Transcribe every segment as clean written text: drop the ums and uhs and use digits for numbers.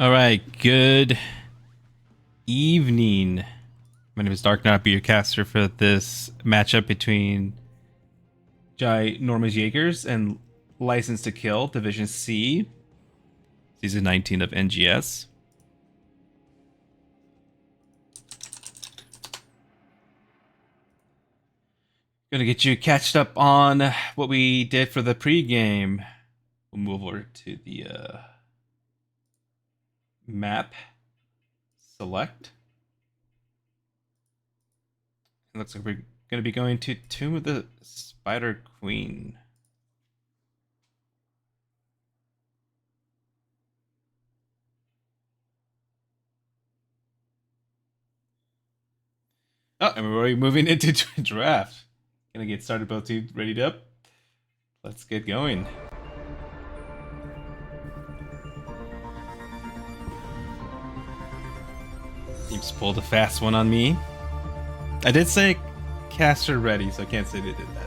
All right, good evening. My name is Dark Knight. I'll be your caster for this matchup between Ginormous Jaegers and License to Kill, Division C, Season 19 of NGS. Gonna get you catched up on what we did for the pregame. We'll move over to the map. Select. It looks like we're going to be going to Tomb of the Spider Queen. Oh, and we're already moving into draft. Gonna get started, both teams readied up. Let's get going. You just pulled a fast one on me. I did say caster ready, so I can't say they did that.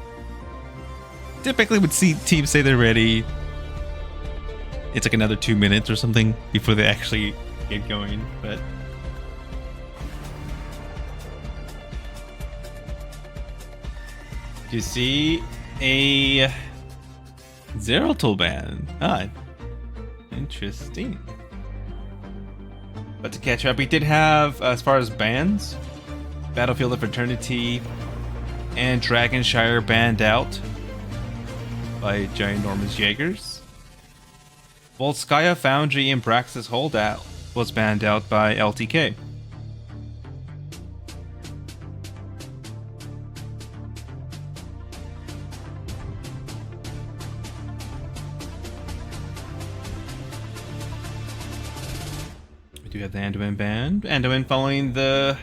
Typically would see teams say they're ready. It's like another 2 minutes or something before they actually get going, but you see a Zero Tool band. Ah, interesting. But to catch up, we did have, as far as bands, Battlefield of Eternity and Dragonshire banned out by Ginormous Jaegers. Volskaya Foundry and Braxis Holdout was banned out by LTK. We do have the Anduin band. Anduin following the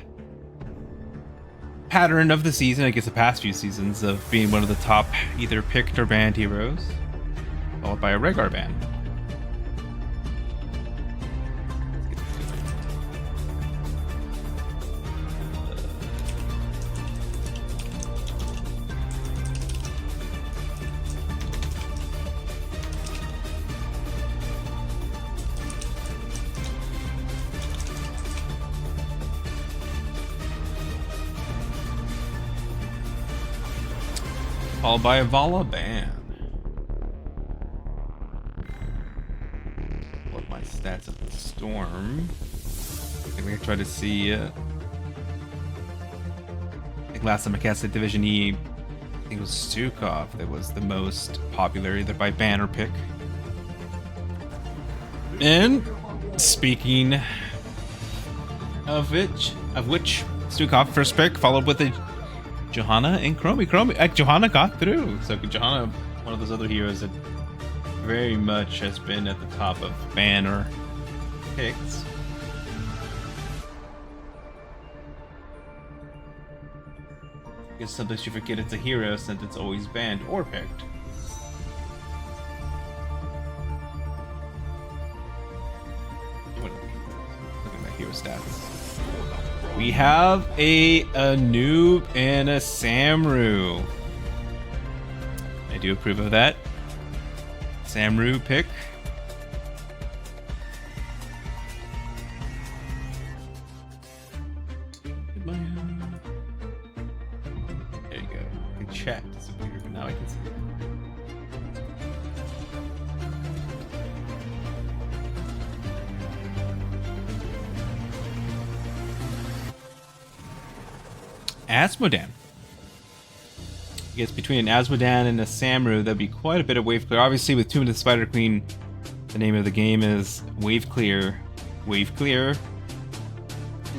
pattern of the season, I guess the past few seasons, of being one of the top either picked or banned heroes, followed by a Rhaegar ban. Followed by a Vala ban. Pull up my stats of the storm. I'm gonna try to see. I think last time I casted Division E, I think it was Stukov that was the most popular, either by ban or pick. And speaking of which Stukov first pick, followed with a Johanna and Chromie. Johanna got through. So Johanna, one of those other heroes that very much has been at the top of ban or picks. I guess sometimes you forget it's a hero since it's always banned or picked. Look at my hero stats. We have a noob and a Samru. I do approve of that. Samru pick. There you go. The chat disappeared, but now I can see it. Asmodan. I guess between an Asmodan and a Samru, that'd be quite a bit of wave clear. Obviously, with Tomb of the Spider Queen, the name of the game is wave clear, and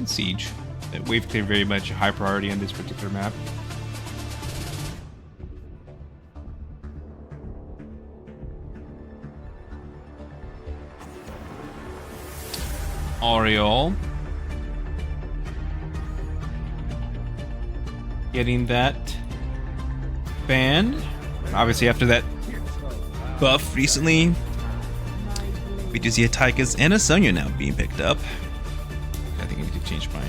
siege. That wave clear very much a high priority on this particular map. Aureole. Getting that banned. Obviously, after that buff recently, we do see a Tychus and a Sonya now being picked up. I think I need to change my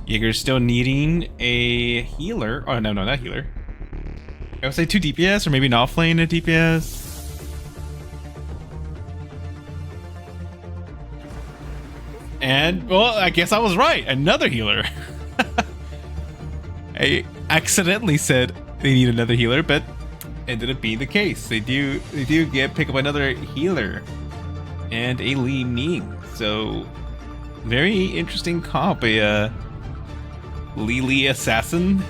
Jaegers still needing a healer. Oh, no, not healer. I would say 2 DPS, or maybe an offlane at DPS. And, well, I guess I was right. Another healer. I accidentally said they need another healer, but ended up being the case. They do pick up another healer and a Li Ming. So, very interesting comp. A Li assassin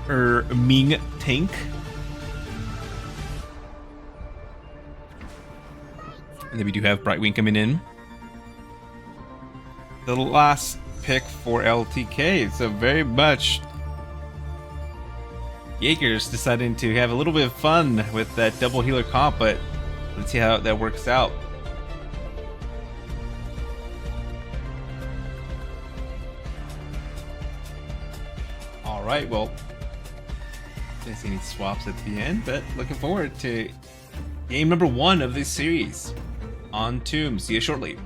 or Ming tank. And then we do have Brightwing coming in. The last pick for LTK, so very much Jaegers deciding to have a little bit of fun with that double healer comp, but let's see how that works out. Alright, well, didn't see any swaps at the end, but looking forward to game number 1 of this series on Tomb. See you shortly.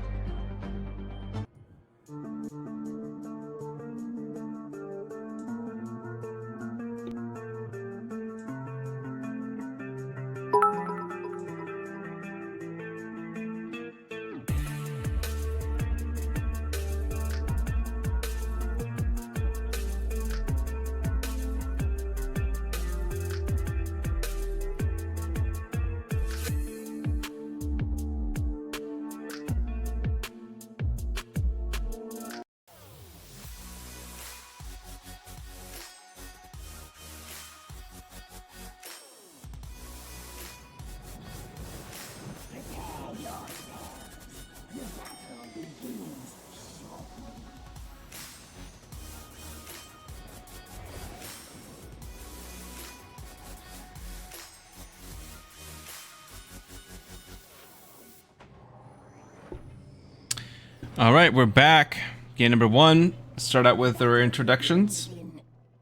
All right, we're back. Game number 1. Start out with our introductions.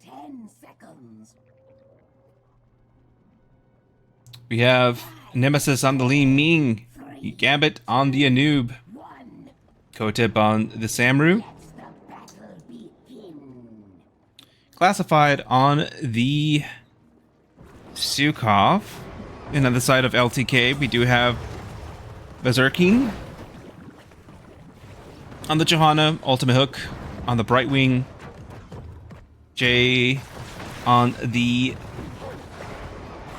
10 seconds. We have Nemesis on the Li Ming, Gambit on the Anub, Kotep on the Samru, Classified on the Sukhov. And on the side of LTK, we do have Berserking on the Johanna, Ultimate Hook on the Brightwing, Jay on the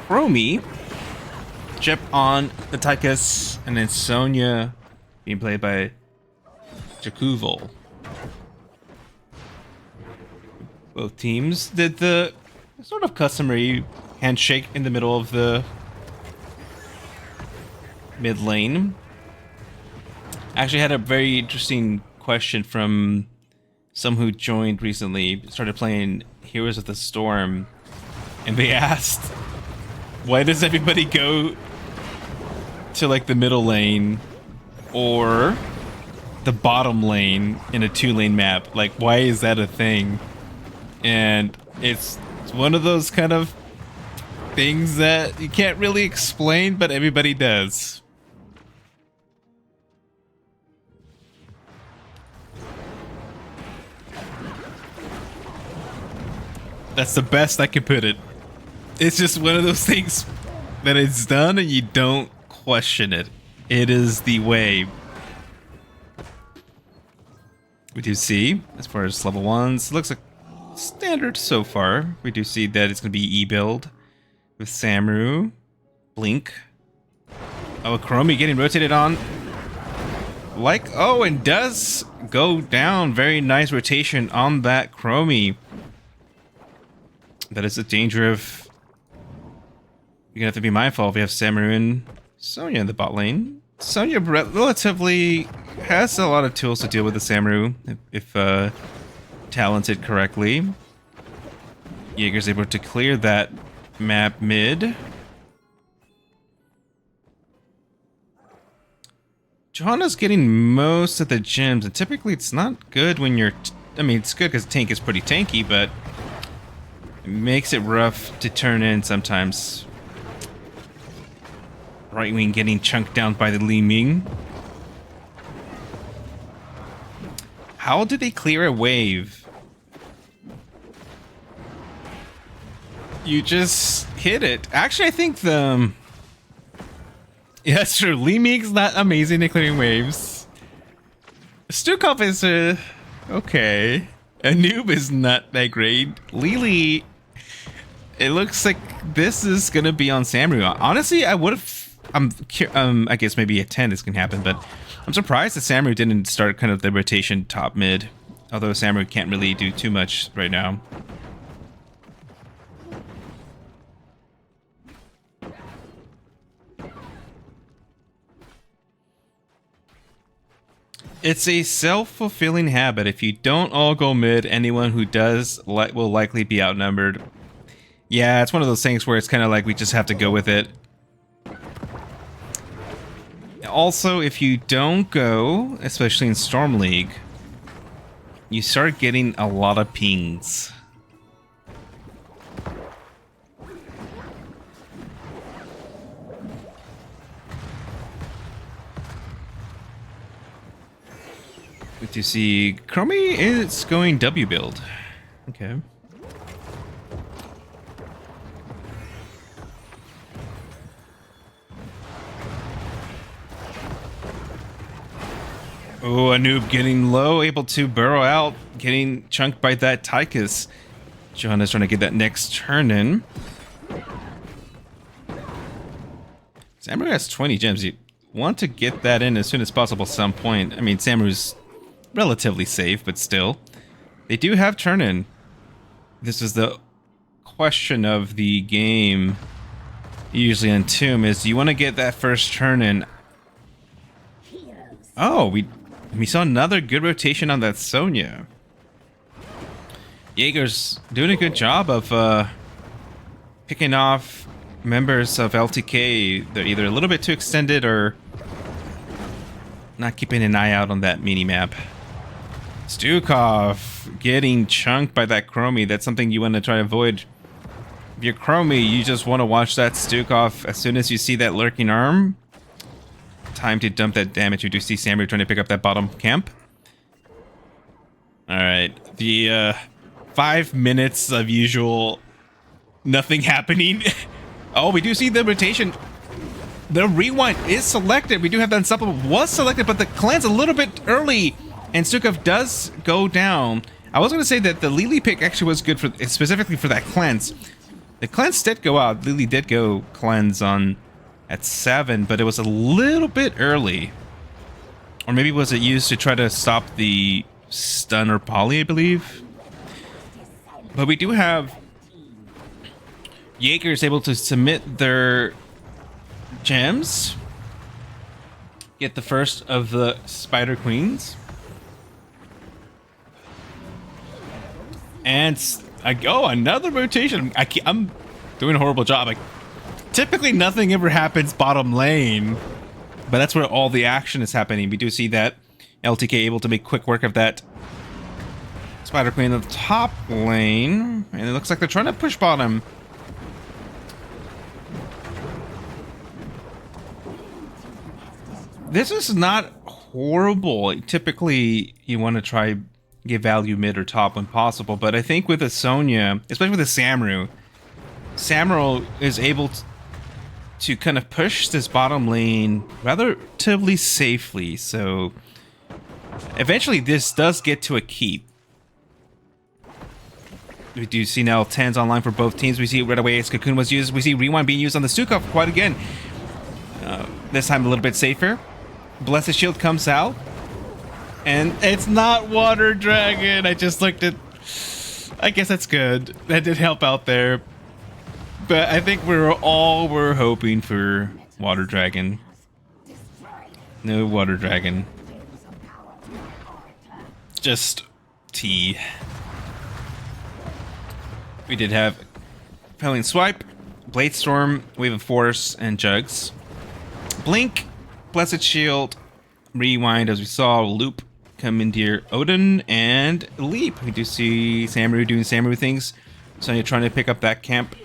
Chromie, Jep on the Tychus, and then Sonya being played by Jakuval. Both teams did the sort of customary handshake in the middle of the mid lane. Actually had a very interesting question from some who joined recently, started playing Heroes of the Storm, and they asked, why does everybody go to like the middle lane or the bottom lane in a 2-lane map? Like, why is that a thing? And it's one of those kind of things that you can't really explain, but everybody does. That's the best I can put it. It's just one of those things that it's done and you don't question it. It is the way. We do see, as far as level 1s, looks like standard so far. We do see that it's going to be E-build with Samru, Blink. Oh, Chromie getting rotated on. Like, oh, and does go down. Very nice rotation on that Chromie. That is a danger of... You're gonna have to be mindful if we have Samru and Sonya in the bot lane. Sonya relatively has a lot of tools to deal with the Samru if talented correctly. Jaeger's able to clear that map mid. Johanna's getting most of the gems, and typically it's not good when you're... I mean, it's good because tank is pretty tanky, but it makes it rough to turn in sometimes. Right wing getting chunked down by the Li Ming. How did they clear a wave? You just hit it. Actually, I think the... Yeah, that's true. Lee Meek's not amazing at clearing waves. Stukov is, okay. A noob is not that great. Lily... It looks like this is gonna be on Samu. Honestly, I would have... I guess maybe at 10 this can happen, but... I'm surprised that Samu didn't start kind of the rotation top mid. Although Samu can't really do too much right now. It's a self-fulfilling habit. If you don't all go mid, anyone who does will likely be outnumbered. Yeah, it's one of those things where it's kind of like we just have to go with it. Also, if you don't go, especially in Storm League, you start getting a lot of pings. Good to see Chromie is going W build. Okay. Oh, a noob getting low, able to burrow out, getting chunked by that Tychus. Johanna's trying to get that next turn in. Samurai has 20 gems. You want to get that in as soon as possible at some point. I mean, Samurai's relatively safe, but still. They do have turn in. This is the question of the game. Usually on Tomb is, you want to get that first turn in. Oh, we saw another good rotation on that Sonya. Jaegers doing a good job of picking off members of LTK. They're either a little bit too extended or not keeping an eye out on that mini-map. Stukov getting chunked by that Chromie. That's something you want to try to avoid. If you're Chromie, you just want to watch that Stukov. As soon as you see that lurking arm, time to dump that damage. You do see Samu trying to pick up that bottom camp. Alright, the 5 minutes of usual nothing happening. Oh, we do see the rotation. The rewind is selected. We do have that unstoppable was selected, but the cleanse a little bit early, and Stukov does go down. I was going to say that the Lily pick actually was good for specifically for that cleanse. The cleanse did go out. Lily did go cleanse on at 7, but it was a little bit early. Or maybe was it used to try to stop the stun or poly, I believe. But we do have Jaegers able to submit their gems. Get the first of the Spider Queens. And another rotation. I'm doing a horrible job. Typically nothing ever happens bottom lane, but that's where all the action is happening. We do see that LTK able to make quick work of that Spider Queen in the top lane, and it looks like they're trying to push bottom. This is not horrible. Typically you want to try get value mid or top when possible, but I think with a Sonya, especially with a Samu is able to kind of push this bottom lane relatively safely, so eventually this does get to a keep. We do see now 10s online for both teams. We see right away as Cocoon was used. We see Rewind being used on the Stukov quite again. This time a little bit safer. Blessed Shield comes out. And it's not Water Dragon. I just looked at... I guess that's good. That did help out there. But I think we're hoping for Water Dragon. No Water Dragon. Just T. We did have Pelling Swipe, Blade Storm, Wave of Force, and Jugs. Blink, Blessed Shield, Rewind, as we saw, Loop, Commandeer Odin, and Leap. We do see Samu doing Samu things. So you're trying to pick up that camp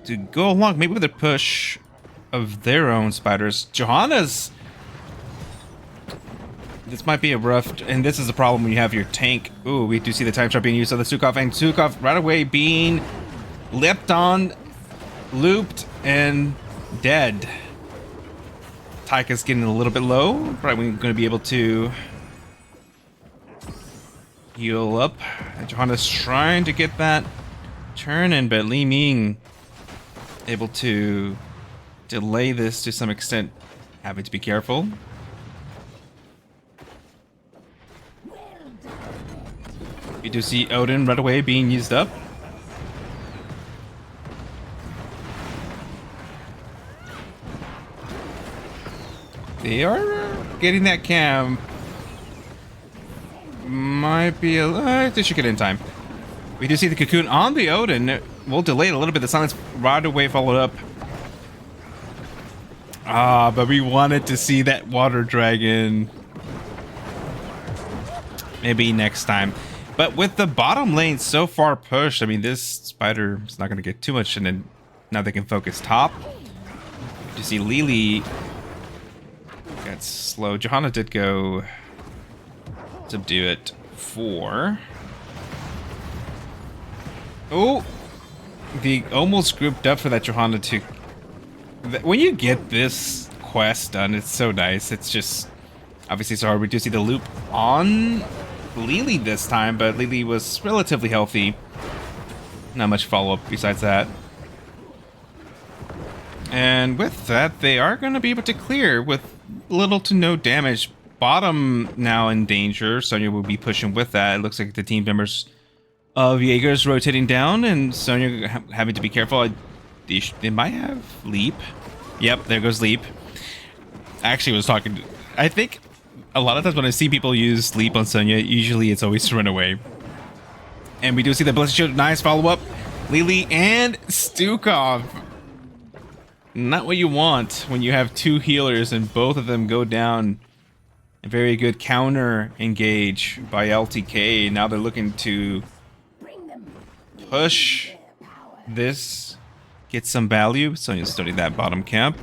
to go along, maybe with a push of their own spiders. Johanna's this might be a rough, and this is the problem when you have your tank. Ooh, we do see the time trap being used on the Stukov, and Stukov right away being leapt on, looped, and dead. Taika's getting a little bit low. Probably going to be able to heal up. And Johanna's trying to get that turn in, but Li Ming able to delay this to some extent, having to be careful. You do see Odin right away being used up. They are getting that cam. Might be a... they should get in time. We do see the cocoon on the Odin. We'll delay it a little bit. The silence right away followed up. But we wanted to see that water dragon. Maybe next time. But with the bottom lane so far pushed, I mean, this spider is not going to get too much, and then now they can focus top. You see Lily got slow. Johanna did go subdue it 4. Oh, the almost grouped up for that Johanna to... When you get this quest done, it's so nice. It's just obviously so hard. We do see the loop on Lily this time, but Lily was relatively healthy. Not much follow-up besides that. And with that, they are going to be able to clear with little to no damage. Bottom now in danger. Sonya will be pushing with that. It looks like the team members of Jaegers rotating down, and Sonya having to be careful. They might have Leap. Yep, there goes Leap. I actually was talking... I think a lot of times when I see people use Leap on Sonya, usually it's always to run away. And we do see the Blessed Shield. Nice follow-up. Lily and Stukov. Not what you want when you have 2 healers and both of them go down. A very good counter engage by LTK. Now they're looking to push this, get some value. So you study that bottom camp.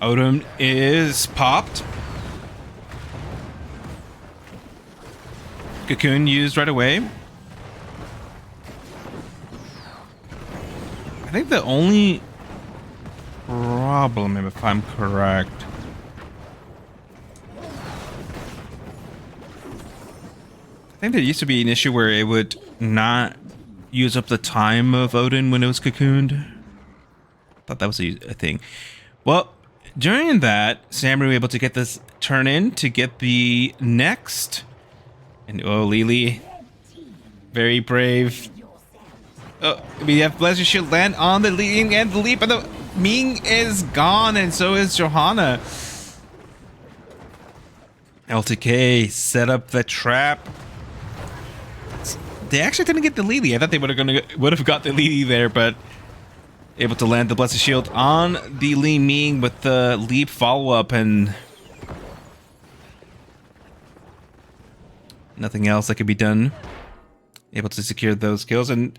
Odin is popped. Cocoon used right away. I think the only problem, if I'm correct, I think there used to be an issue where it would not use up the time of Odin when it was cocooned. Thought that was a thing. Well, during that, Samurai was able to get this turn in to get the next. And oh, Lily, very brave. Oh, we have Blessed Shield land on the leading and the leap, and the Ming is gone, and so is Johanna. LTK set up the trap. They actually didn't get the Lily. I thought they would have got the Lily there, but able to land the Blessed Shield on the Li Ming with the leap follow-up, and nothing else that could be done. Able to secure those kills, and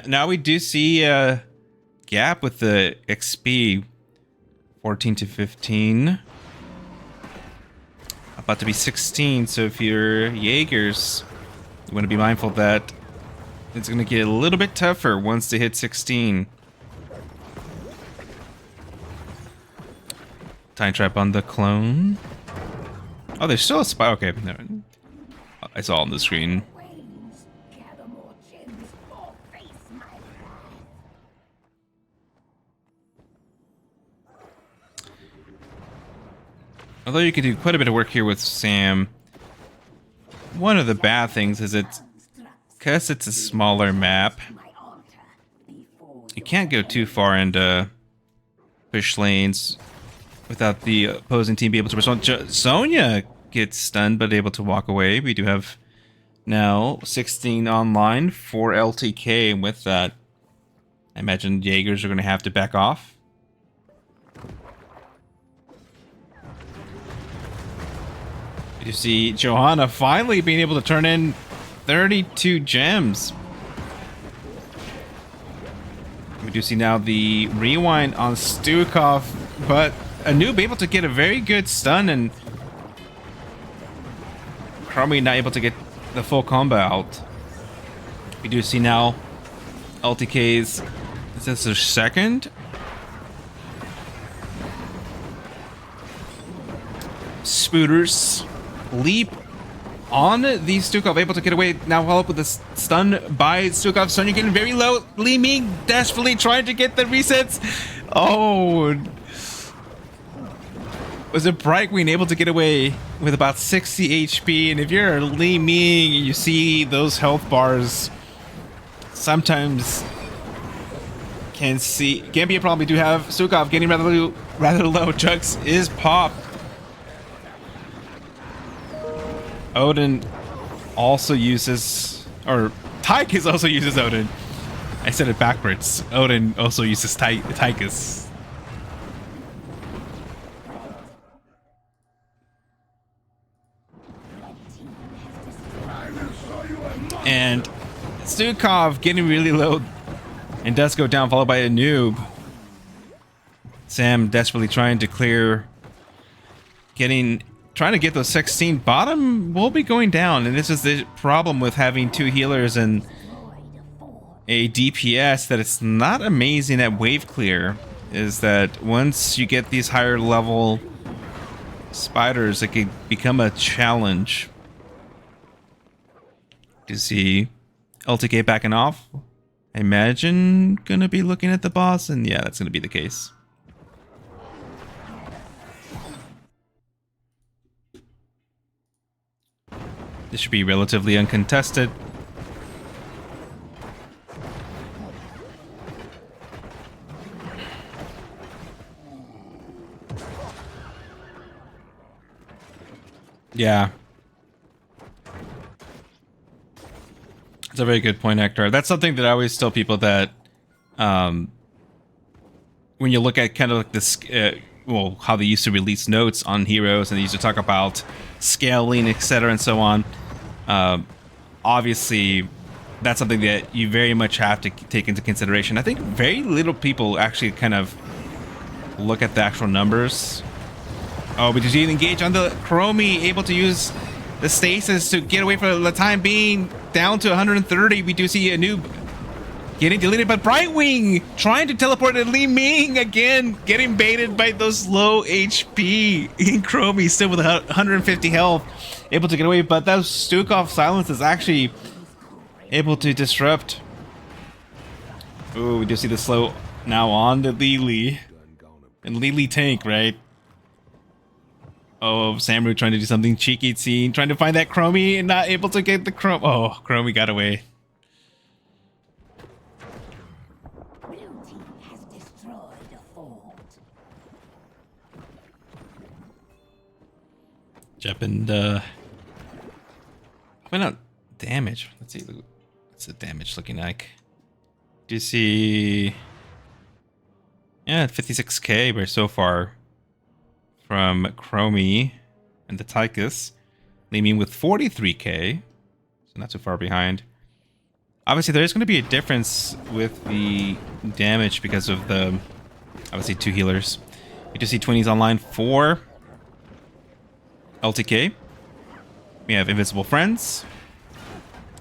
now we do see a gap with the XP, 14 to 15. About to be 16, so if you're Jaegers, you want to be mindful that it's going to get a little bit tougher once they hit 16. Time trap on the clone. Oh, there's still a spy. Okay, no. I saw on the screen. Although you can do quite a bit of work here with Sam, one of the bad things is because it's a smaller map, you can't go too far into push lanes without the opposing team be able to respond. Sonya gets stunned but able to walk away. We do have now 16 online for LTK, and with that, I imagine Jaegers are going to have to back off. You see Johanna finally being able to turn in 32 gems. We do see now the rewind on Stukov, but Anu be able to get a very good stun, and Chromie not able to get the full combo out. We do see now LTK's, is this their second? Spooters leap on the Stukov, able to get away. Now follow up with a stun by Stukov. Sonya getting very low. Li Ming desperately trying to get the resets. Oh, was it Brightwing able to get away with about 60 HP? And if you're Li Ming, you see those health bars sometimes can be a problem. We do have Stukov getting rather low. Jugs is popped. Odin also uses, or Tychus also uses Odin. I said it backwards. Odin also uses Tychus. And Stukov getting really low and does go down, followed by a noob. Sam desperately trying to clear, trying to get those 16. Bottom will be going down, and this is the problem with having two healers and a DPS, that it's not amazing at wave clear, is that once you get these higher level spiders, it can become a challenge. To see LTK backing off. I imagine gonna be looking at the boss, and yeah, that's gonna be the case. This should be relatively uncontested. Yeah. It's a very good point, Hector. That's something that I always tell people, that when you look at kind of like this, well, how they used to release notes on heroes, and they used to talk about scaling, etc., and so on. Obviously, that's something that you very much have to take into consideration. I think very little people actually kind of look at the actual numbers. Oh, but did you engage on the Chromie, able to use the stasis to get away for the time being, down to 130. We do see a noob getting deleted, but Brightwing trying to teleport to Li Ming again, getting baited by those low HP. In Chromie still with 150 health, able to get away, but that Stukov silence is actually able to disrupt. Ooh, we do see the slow now on the Lily. And Lily tank, right? Oh, Samru trying to do something cheeky, trying to find that Chromie and not able to get the Chrome. Oh, Chromie got away. Blue team has destroyed a fort. Jep and why not damage? Let's see, what's the damage looking like? Do you see? Yeah, 56k, but so far. From Chromie and the Tychus, leaving with 43k, so not too far behind. Obviously, there is going to be a difference with the damage because of the, obviously, two healers. You just see 20s online for LTK. We have Invisible Friends.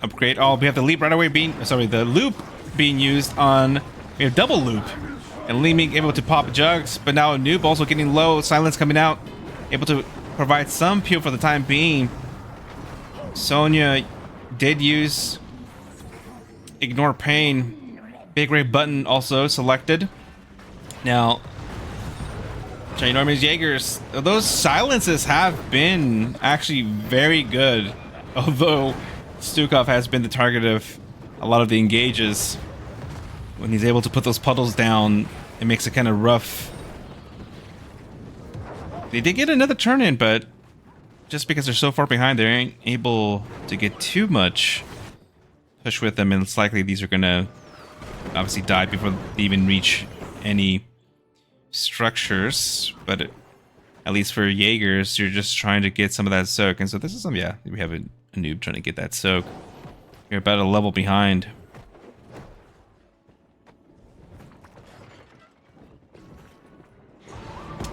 Upgrade all. We have the leap right away being, sorry, the loop being used on, we have double loop. And Li Ming able to pop Jugs, but now a noob also getting low. Silence coming out, able to provide some peel for the time being. Sonya did use Ignore Pain. Big Ray button also selected. Now, Ginormous Jaegers, those silences have been actually very good. Although Stukov has been the target of a lot of the engages. When he's able to put those puddles down, it makes it kind of rough. They did get another turn in, but just because they're so far behind, they ain't able to get too much push with them, and it's likely these are gonna obviously die before they even reach any structures. But at least for Jaegers, you're just trying to get some of that soak, and so this is some, yeah, we have a noob trying to get that soak. You're about a level behind.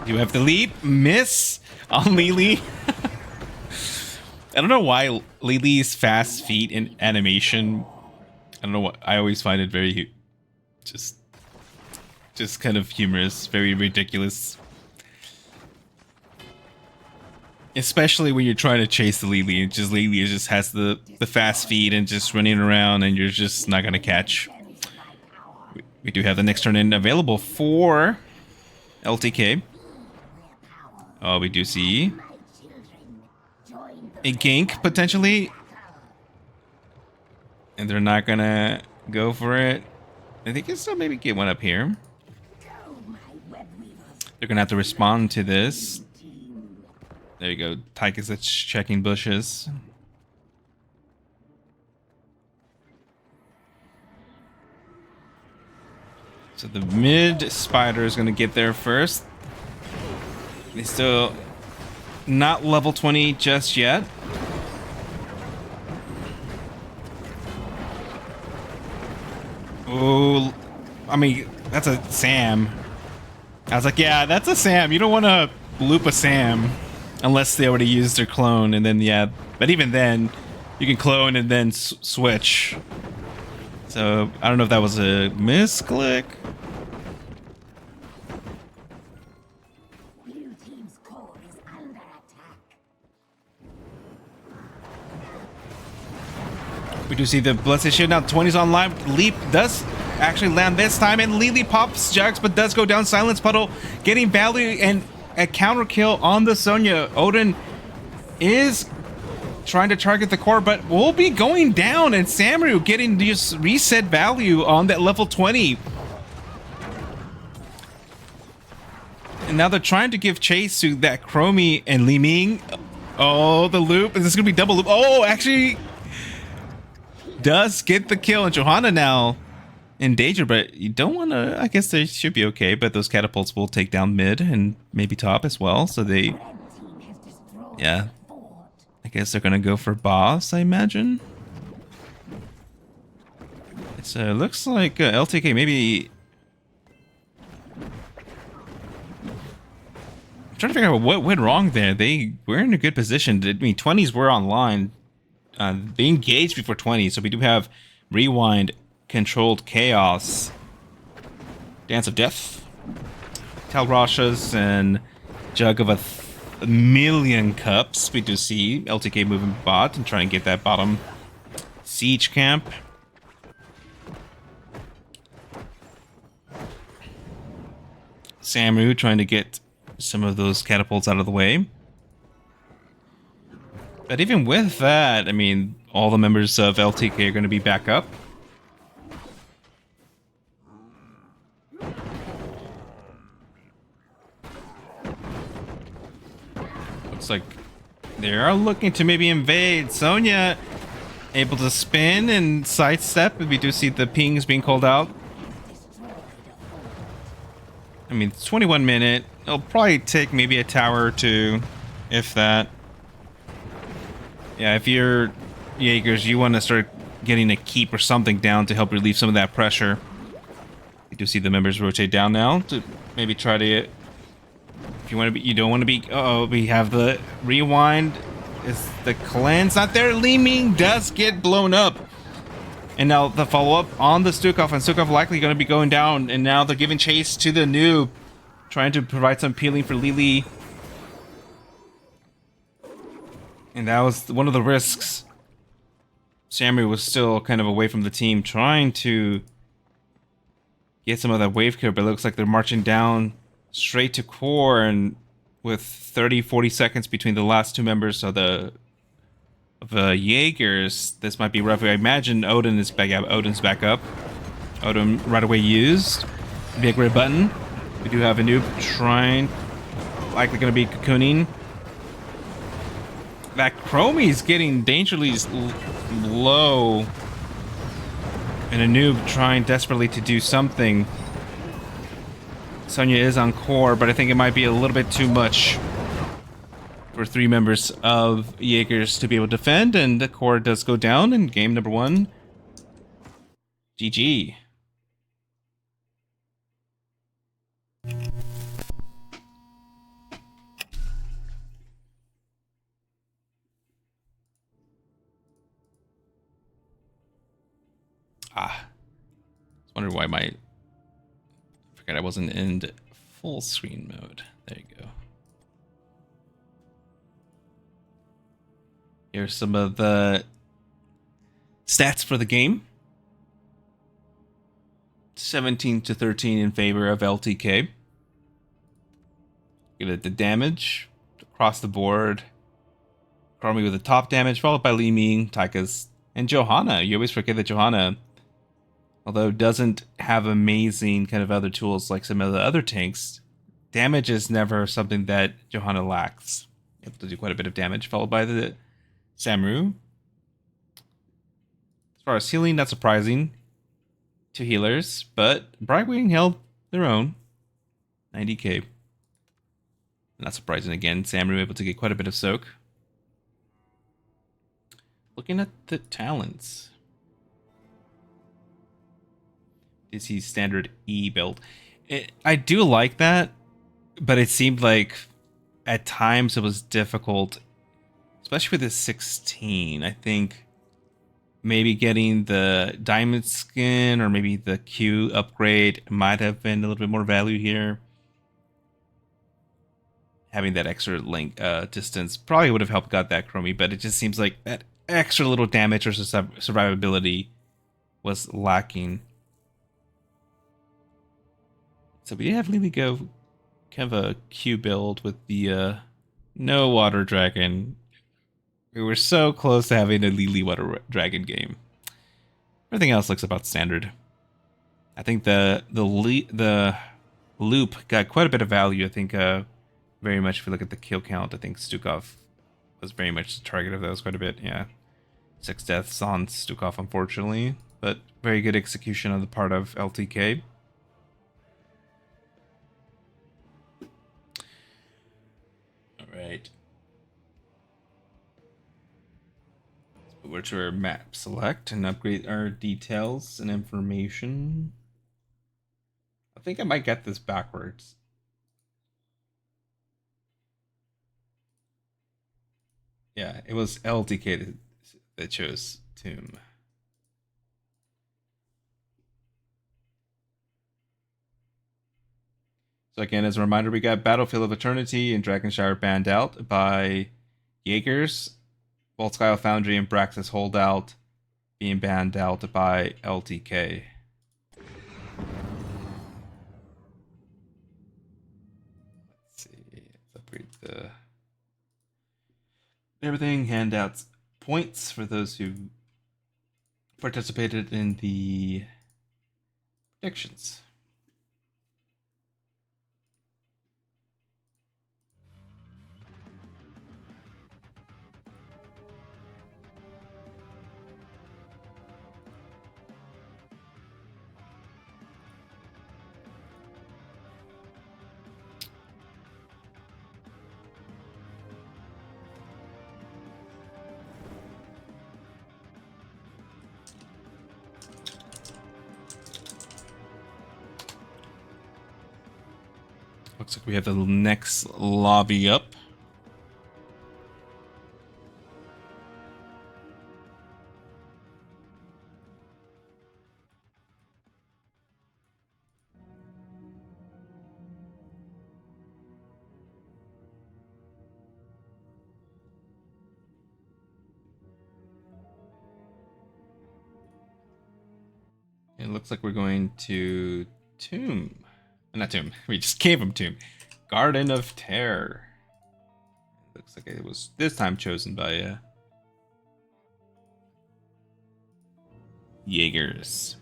You have the leap, miss on Lily. I don't know why Lily's fast feet in animation. I don't know what. I always find it very just kind of humorous, very ridiculous. Especially when you're trying to chase the Lily, and just Lily just has the fast feet and just running around, and you're just not gonna catch. We do have the next turn in available for LTK. Oh, we do see a gank potentially, and they're not gonna go for it. I think it's still maybe get one up here. They're gonna have to respond to this. There you go. Tychus is checking bushes. So the mid spider is gonna get there first. He's still not level 20 just yet. Oh, I mean, that's a Sam. I was like, yeah, that's a Sam. You don't want to loop a Sam unless they already used their clone, and then, yeah. But even then, you can clone and then switch. So, I don't know if that was a misclick. We do see the Blessed Shield now. 20's online. Leap does actually land this time, and Lily pops Jags, but does go down. Silence Puddle getting value and a counter kill on the Sonya. Odin is trying to target the core, but will be going down, and Samru getting just reset value on that level 20. And now they're trying to give chase to that Chromie and Li Ming. Oh, the loop. Is this going to be double loop? Oh, actually does get the kill, and Johanna now in danger, but you don't want to. I guess they should be okay, but those catapults will take down mid and maybe top as well, so they, yeah, I guess they're gonna go for boss, I imagine. It looks like LTK maybe. I'm trying to figure out what went wrong there. They were in a good position. I mean, 20s were online. They engaged before 20, so we do have Rewind, Controlled Chaos, Dance of Death, Talrashas, and Jug of a million cups. We do see LTK moving bot and try and get that bottom siege camp. Samru trying to get some of those catapults out of the way. But even with that, I mean, all the members of LTK are going to be back up. Looks like they are looking to maybe invade. Sonya able to spin and sidestep. We do see the pings being called out. I mean, it's 21 minute. It'll probably take maybe a tower or two, if that. Yeah, if you're Jaegers, you want to start getting a keep or something down to help relieve some of that pressure. You do see the members rotate down now to maybe try to. If you want to be, you don't want to be. Oh, we have the rewind. Is the cleanse not there? Li Ming does get blown up, and now the follow up on the Stukov, and Stukov likely going to be going down. And now they're giving chase to the noob, trying to provide some peeling for Lily. And that was one of the risks. Samru was still kind of away from the team, trying to get some of that wave clear, but it looks like they're marching down straight to core, and with 30-40 seconds between the last two members of the Jaegers, this might be rough. I imagine Odin is back up. Odin's back up. Odin right away used. Big red button. We do have a noob trying, likely going to be cocooning. That Chromie's getting dangerously low. And a noob trying desperately to do something. Sonya is on core, but I think it might be a little bit too much for three members of Jaegers to be able to defend, and the core does go down in game number 1. GG. wonder why my... I forgot I wasn't in full screen mode. There you go. Here's some of the stats for the game. 17-13 in favor of LTK. Get at the damage across the board. Chromie with the top damage, followed by Li Ming, Tychus, and Johanna. You always forget that Johanna, although doesn't have amazing kind of other tools like some of the other tanks, damage is never something that Johanna lacks. Able to do quite a bit of damage, followed by the Samru. As far as healing, not surprising. 2 healers, but Brightwing held their own. 90k. Not surprising again. Samru able to get quite a bit of soak. Looking at the talents. Is he standard E build? I do like that, but it seemed like at times it was difficult, especially with the 16. I think maybe getting the diamond skin or maybe the Q upgrade might have been a little bit more value here. Having that extra link distance probably would have helped got that Chromie, but it just seems like that extra little damage or survivability was lacking. So we definitely go kind of a Q build with the no water dragon. We were so close to having a Lily water dragon game. Everything else looks about standard. I think the loop got quite a bit of value. I think very much if we look at the kill count, I think Stukov was very much the target of those quite a bit. Yeah, 6 deaths on Stukov, unfortunately, but very good execution on the part of LTK. All right. Let's move over to our map select and upgrade our details and information. I think I might get this backwards. Yeah, it was LTK that chose Tomb. So again, as a reminder, we got Battlefield of Eternity and Dragonshire banned out by Jaegers. Volskyle Foundry and Braxis Holdout being banned out by LTK. Let's see. Let's upgrade the... Everything, handouts, points for those who participated in the predictions. Looks like we have the next lobby up. It looks like we're going to Tomb. Not Tomb. We just gave him Tomb. Garden of Terror. Looks like it was this time chosen by Jaegers.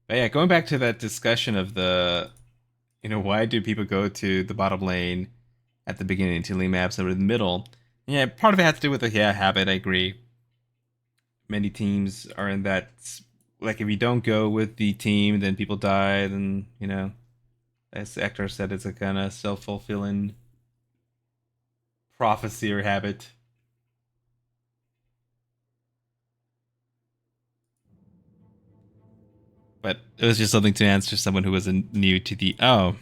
But yeah, going back to that discussion of the, why do people go to the bottom lane at the beginning to leave maps over the middle? Yeah, part of it has to do with the habit. I agree. Many teams are in that, like, if you don't go with the team, then people die. Then as Hector said, it's a kind of self-fulfilling prophecy or habit. But it was just something to answer someone who was new to the... Oh.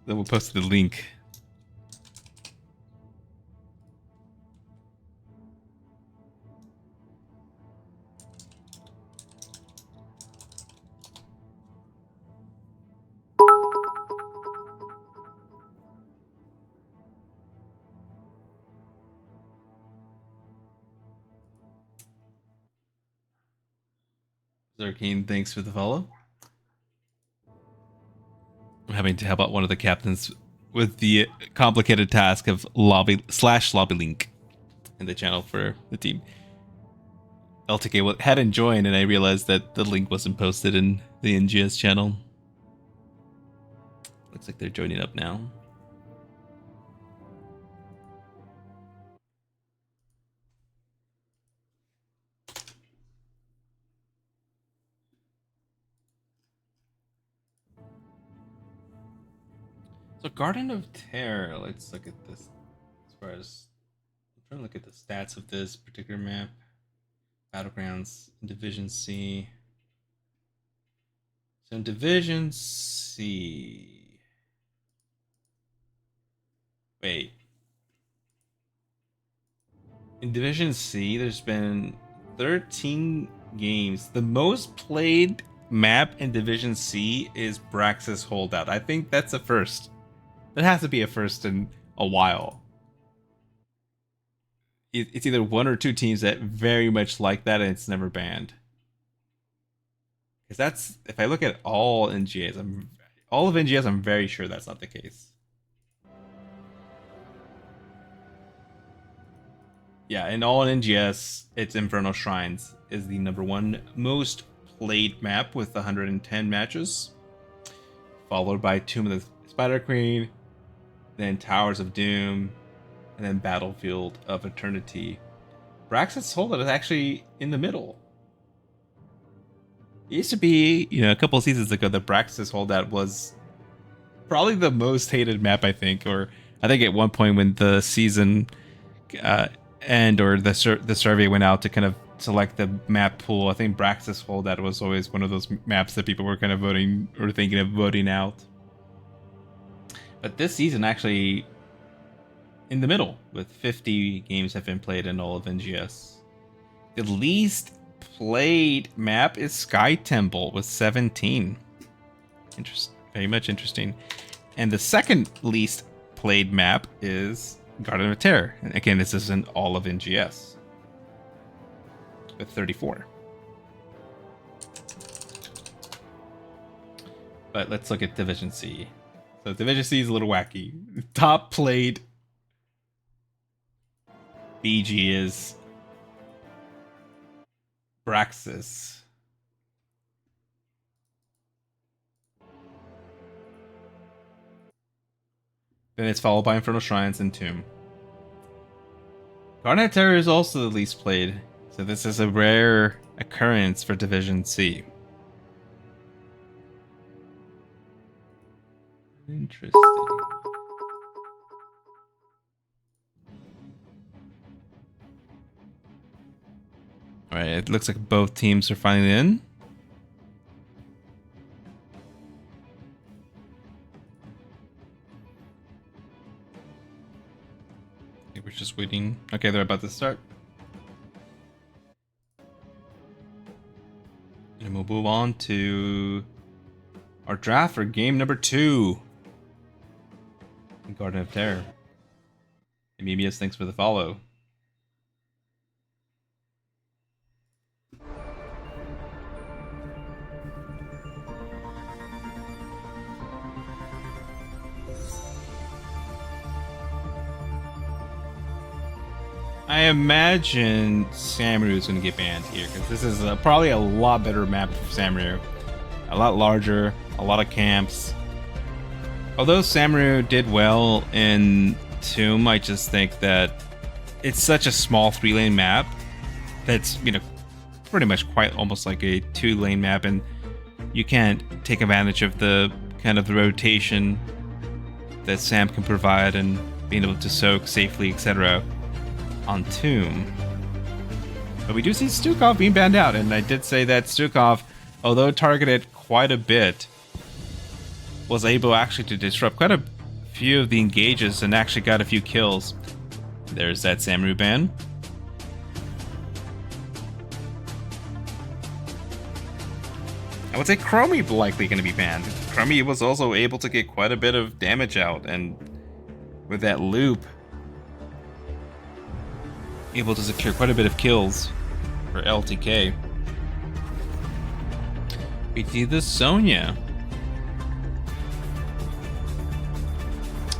Then we'll post the link. Zerkeen, thanks for the follow. I'm having to help out one of the captains with the complicated task of lobby link in the channel for the team. LTK hadn't joined, and I realized that the link wasn't posted in the NGS channel. Looks like they're joining up now. So Garden of Terror, let's look at this. As far as I'm trying to look at the stats of this particular map. Battlegrounds in Division C. So in Division C. Wait. In Division C, there's been 13 games. The most played map in Division C is Braxis Holdout. I think that's a first. That has to be a first in a while. It's either one or two teams that very much like that, and it's never banned. Because that's, if I look at all NGS, I'm very sure that's not the case. Yeah, in all NGS, it's Infernal Shrines is the #1 most played map with 110 matches, followed by Tomb of the Spider Queen, then Towers of Doom, and then Battlefield of Eternity. Braxis Holdout is actually in the middle. It used to be, a couple of seasons ago, that Braxis Holdout was probably the most hated map, I think. Or I think at one point when the season the survey went out to kind of select the map pool, I think Braxis Holdout was always one of those maps that people were kind of voting or thinking of voting out. But this season actually in the middle, with 50 games have been played in all of NGS. The least played map is Sky Temple with 17. Very much interesting. And the second least played map is Garden of Terror. And again, this is in all of NGS with 34. But let's look at Division C. So Division C is a little wacky. Top played BG is Braxis. Then it's followed by Infernal Shrines and Tomb. Garden of Terror is also the least played, so this is a rare occurrence for Division C. Interesting. Alright, it looks like both teams are finally in. I think we're just waiting. Okay, they're about to start. And we'll move on to our draft for game number 2. Garden of Terror. Amibius, thanks for the follow. I imagine Samuru is going to get banned here, because this is probably a lot better map for Samuru. A lot larger, a lot of camps. Although Samuru did well in Tomb, I just think that it's such a small 3-lane map that's, pretty much quite almost like a 2-lane map, and you can't take advantage of the kind of the rotation that Sam can provide and being able to soak safely, etc. on Tomb. But we do see Stukov being banned out, and I did say that Stukov, although targeted quite a bit, was able actually to disrupt quite a few of the engages and actually got a few kills. There's that Samurai ban. I would say Chromie likely going to be banned. Chromie was also able to get quite a bit of damage out, and with that loop, able to secure quite a bit of kills for LTK. We see the Sonya.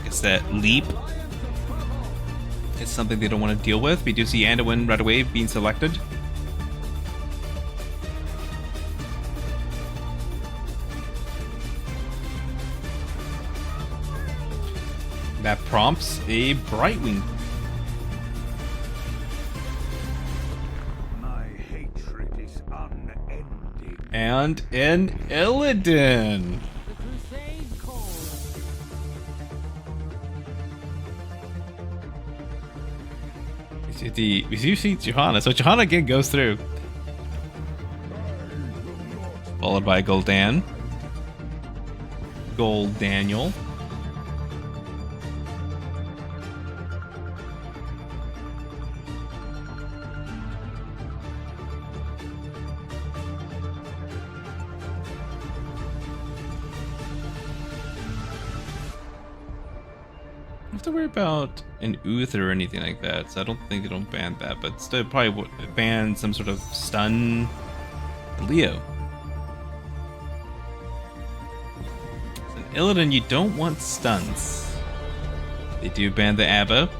Guess that leap is something they don't want to deal with. We do see Anduin right away being selected. That prompts a Brightwing. My hatred is unending. And an Illidan. We see Johanna. So Johanna again goes through. Followed by Gul'dan. Gold Daniel. Have to worry about an Uther or anything like that, so I don't think it'll ban that, but still probably would ban some sort of stun Leo. So in Illidan, you don't want stuns. They do ban the Abba.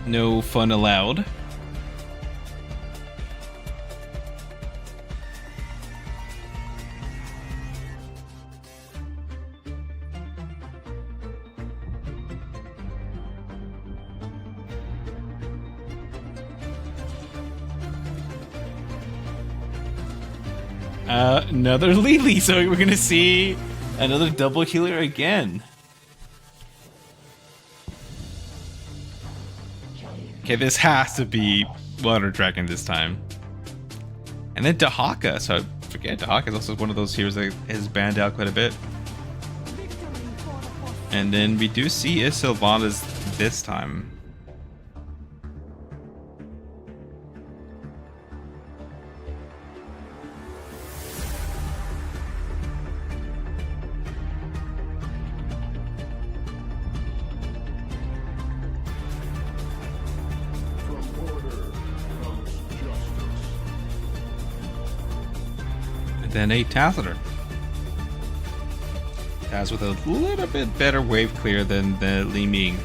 No fun allowed. Another Lily, so we're gonna see another double healer again. Okay, this has to be Water Dragon this time. And then Dahaka, so I forget, Dahaka is also one of those heroes that is banned out quite a bit. And then we do see Sylvanas this time. Then a Tassiter. Taz with a little bit better wave clear than the Li Ming.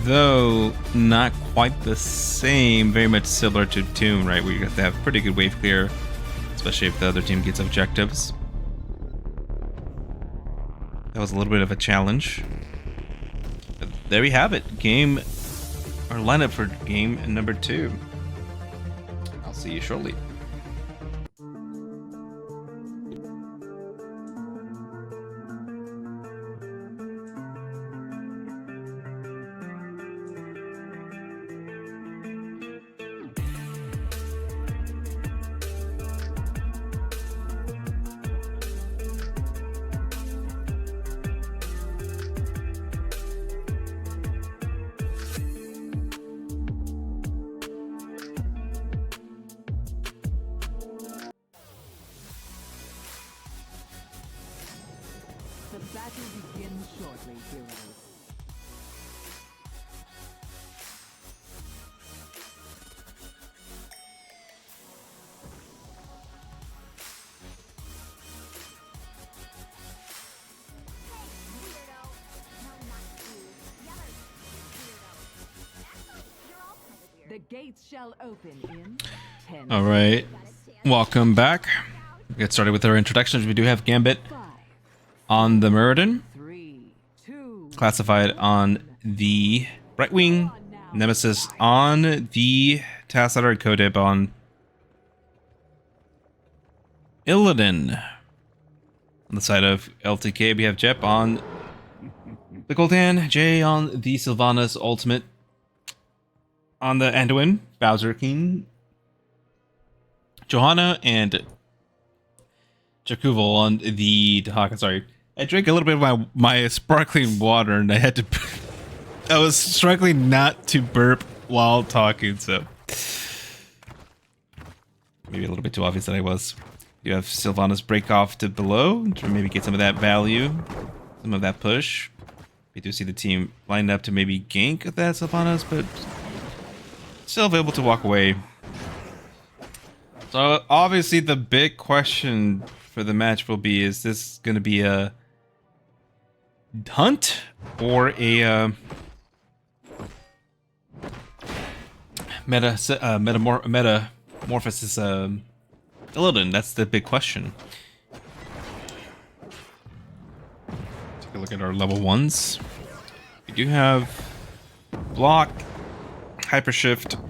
Though not quite the same, very much similar to Tomb, right? Where you have to have pretty good wave clear, especially if the other team gets objectives. That was a little bit of a challenge. But there we have it. Our lineup for game number 2. I'll see you shortly. The battle begins shortly, heroes. The gates shall open in 10. All right, welcome back. We'll get started with our introductions. We do have Gambit on the Muradin, 3, 2, classified on the Brightwing, Nemesis on the Tassiter, and Kodib on Illidan. On the side of LTK, we have Jep on the Gul'dan, Jay on the Sylvanas Ultimate. On the Anduin, Bowser King, Johanna, and Jakuval on the Dahaka. Sorry, I drank a little bit of my sparkling water, and I had to. I was struggling not to burp while talking, so maybe a little bit too obvious that I was. You have Sylvanas break off to below to maybe get some of that value, some of that push. We do see the team lined up to maybe gank that Sylvanas, but still able to walk away. So obviously the big question for the match will be, is this going to be a hunt or a metamorphosis Illidan? That's the big question. Take a look at our level 1s. We do have block, hypershift.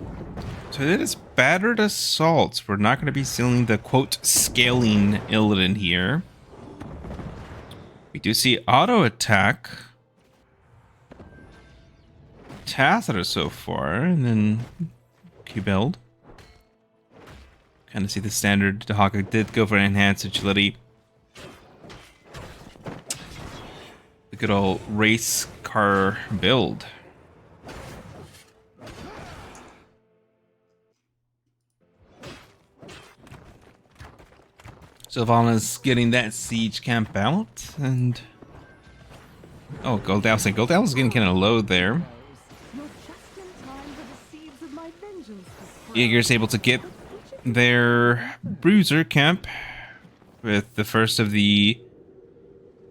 So it is battered assaults. We're not going to be seeing the quote scaling Illidan here. We do see auto attack Tathra so far, and then Q-Build. Kind of see the standard. Dahaka did go for enhanced agility. The good old race car build. Sylvana's getting that siege camp out, and oh, Goldal's getting kind of low there. You're just in time for the seeds of my vengeance to sprout. Jaeger's able to get their bruiser camp with the first of the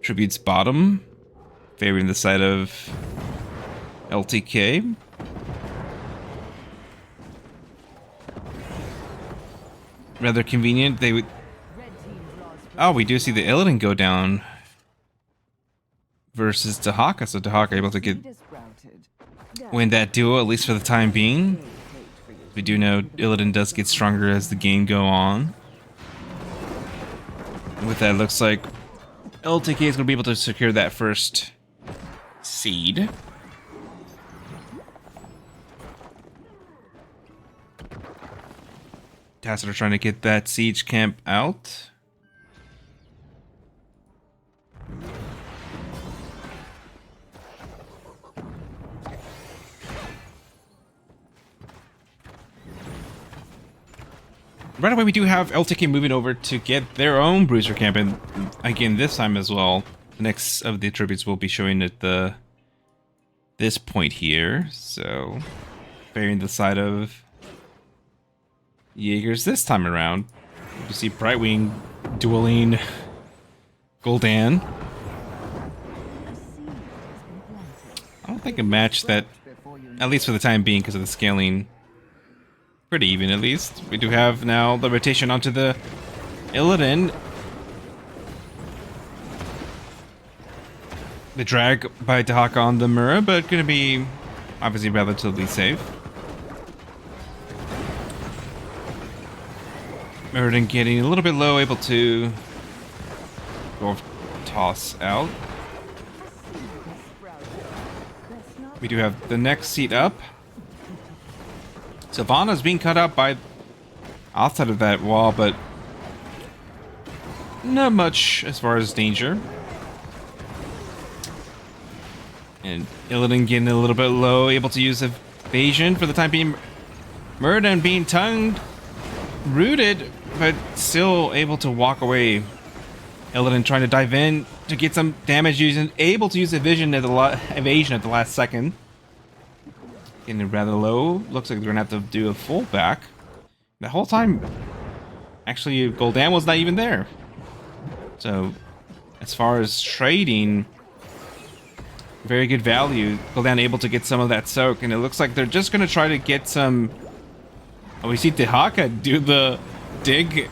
tributes bottom, favoring the side of LTK. Rather convenient. They would. Oh, we do see the Illidan go down versus Dahaka, so Dahaka able to win that duel, at least for the time being. We do know Illidan does get stronger as the game go on. And with that, it looks like LTK is going to be able to secure that first seed. Tassiter trying to get that siege camp out. Right away, we do have LTK moving over to get their own bruiser camp, and again, this time as well, the next of the attributes will be showing at this point here. So, favoring the side of Jaegers this time around. You see Brightwing dueling Gul'dan. I don't think a match that, at least for the time being, because of the scaling, pretty even at least. We do have now the rotation onto the Illidan. The drag by Dahaka on the Mura, but going to be obviously relatively safe. Muradin getting a little bit low, able to go toss out. We do have the next seat up. Sylvana's being cut out by outside of that wall, but not much as far as danger. And Illidan getting a little bit low, able to use evasion for the time being. Muradin being tongued, rooted, but still able to walk away. Illidan trying to dive in to get some damage, using able to use evasion at the last second. Getting rather low. Looks like they're gonna have to do a full back. The whole time, actually, Gul'dan was not even there. So, as far as trading, very good value. Gul'dan able to get some of that soak, and it looks like they're just gonna try to get some. Oh, we see Dahaka do the dig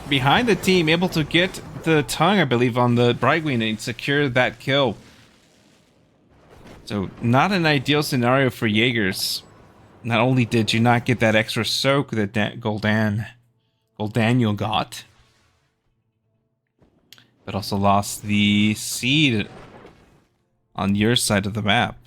behind the team, able to get the tongue, I believe, on the Brightwing and secure that kill. So, not an ideal scenario for Jaegers. Not only did you not get that extra soak that Gul'Daniel got, but also lost the seed on your side of the map.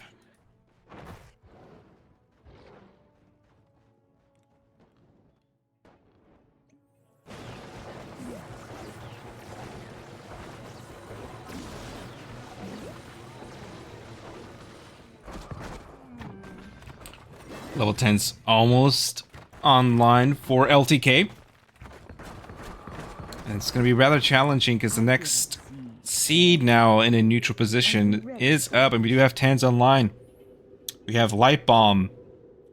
Level 10's almost online for LTK. And it's going to be rather challenging because the next seed now in a neutral position is up, and we do have 10s online. We have Light Bomb,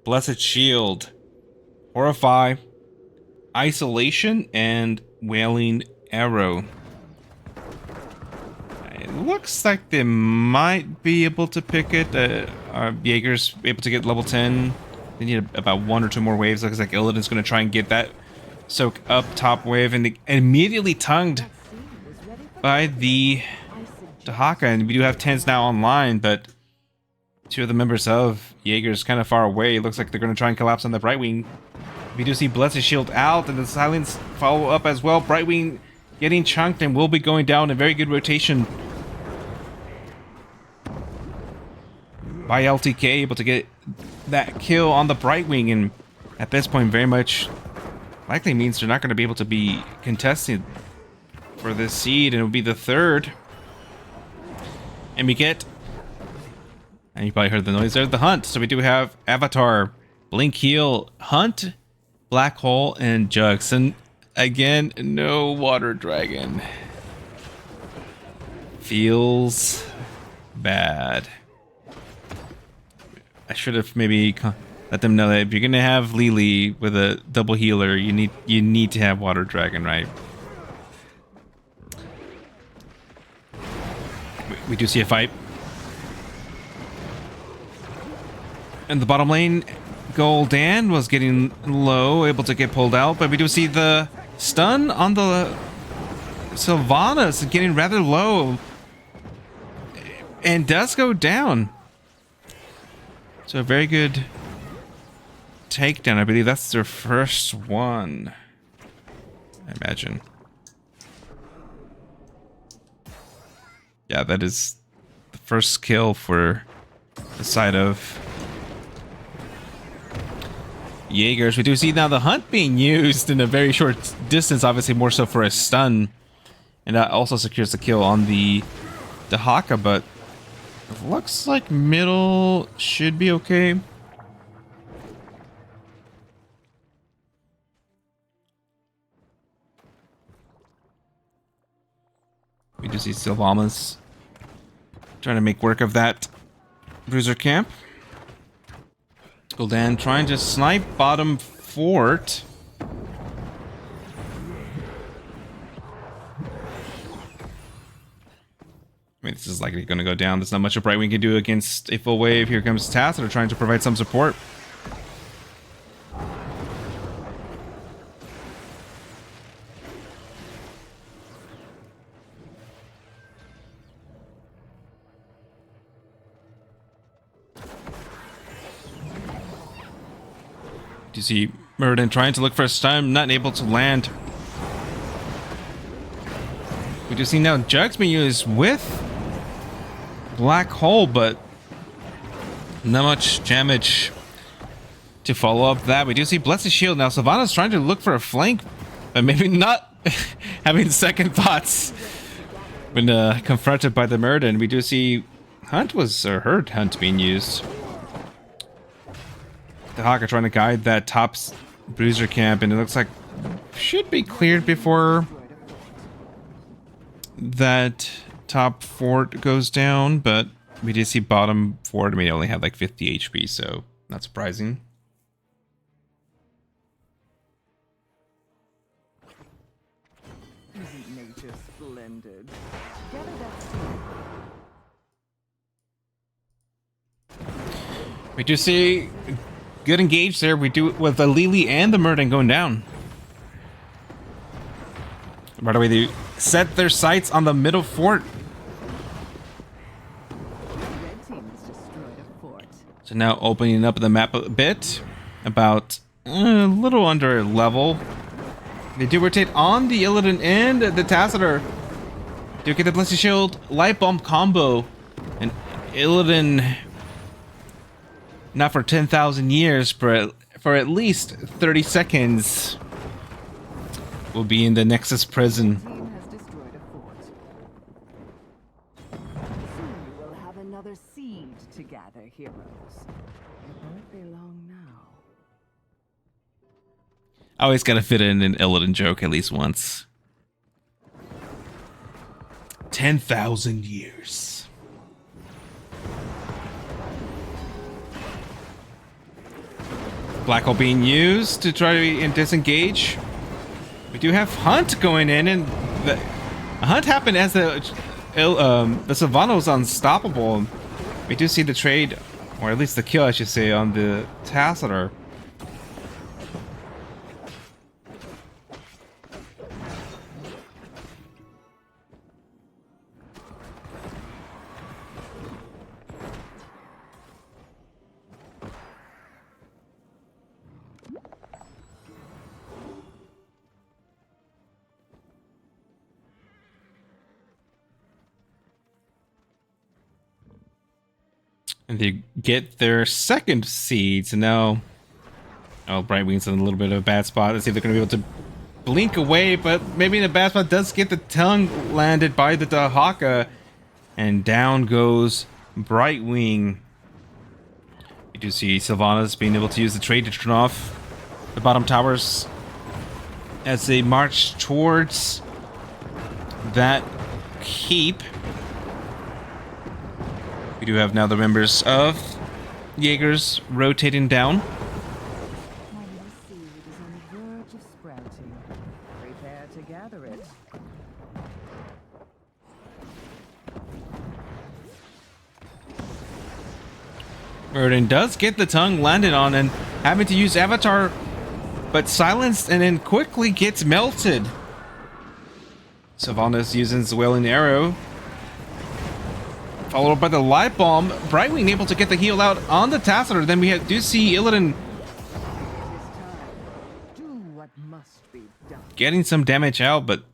Blessed Shield, Horrify, Isolation, and Wailing Arrow. It looks like they might be able to pick it. Jaegers able to get level 10. They need about 1 or 2 more waves. Looks like Illidan's going to try and get that soak up top wave, and immediately tongued by the Dahaka. And we do have 10s now online, but 2 of the members of Jaegers kind of far away. It looks like they're going to try and collapse on the Brightwing. We do see Blessed Shield out, and the Silence follow up as well. Brightwing getting chunked and will be going down. A very good rotation by LTK, able to get that kill on the Brightwing, and at this point very much likely means they're not going to be able to be contested for this seed, and it will be the 3rd. And we get, and you probably heard the noise, there's the Hunt. So we do have Avatar, Blink Heal, Hunt, Black Hole, and Jugs. And again, no Water Dragon. Feels bad. I should have maybe let them know that if you're gonna have Lily with a double healer, you need to have Water Dragon, right? We do see a fight. In the bottom lane, Goldan was getting low, able to get pulled out, but we do see the stun on the Sylvanas getting rather low and does go down. So a very good takedown. I believe that's their first one, I imagine. Yeah, that is the first kill for the side of Jaegers. We do see now the Hunt being used in a very short distance, obviously more so for a stun. And that also secures the kill on the Dahaka, but it looks like middle should be okay. We do see Sylvanas trying to make work of that bruiser camp. Gul'dan trying to snipe bottom fort. I mean, this is likely going to go down. There's not much a Brightwing can do against a full wave. Here comes Tassadar trying to provide some support. You see Muradin trying to look for a stun, not able to land. We do see now Jugs being used with Black Hole, but not much damage to follow up that. We do see Blessed Shield now. Sylvanas trying to look for a flank, but maybe not having second thoughts when confronted by the Muradin. We do see Hunt heard Hunt being used. The Hawk trying to guide that top bruiser camp, and it looks like should be cleared before that top fort goes down, but we did see bottom fort. I mean, it only had like 50 HP, so not surprising. Isn't nature splendid? We do see good engage there. We do with the Lily and the Muradin going down. By the way, they set their sights on the middle fort. Red team has destroyed a fort. So now opening up the map a bit, about a little under level. They do rotate on the Illidan and the Tassadar. Do get the Blessed Shield Light Bomb combo, and Illidan, not for 10,000 years, but for at least 30 seconds, will be in the Nexus prison. Team has destroyed a fort. Soon we'll have another seed to gather, heroes. It won't be long now. Always gotta fit in an Illidan joke at least once. 10,000 years. Black hole being used to try to disengage. We do have Hunt going in, and the Hunt happened as the Savannah was unstoppable. We do see the trade, or at least the kill, I should say, on the Tacitor. And they get their second seed. So now, oh, Brightwing's in a little bit of a bad spot. Let's see if they're going to be able to blink away, but maybe in a bad spot. Does get the tongue landed by the Dahaka, and down goes Brightwing. You do see Sylvanas being able to use the trade to turn off the bottom towers as they march towards that keep. We do have now the members of Jaegers rotating down. My little seed is on the verge of sprouting. Prepare to gather it. Murden does get the tongue landed on and having to use Avatar, but silenced and then quickly gets melted. Sylvanas using the Wailing Arrow. Followed up by the Light Bomb. Brightwing able to get the heal out on the Tacitor. Then we do see Illidan Do what must be done. getting some damage out, but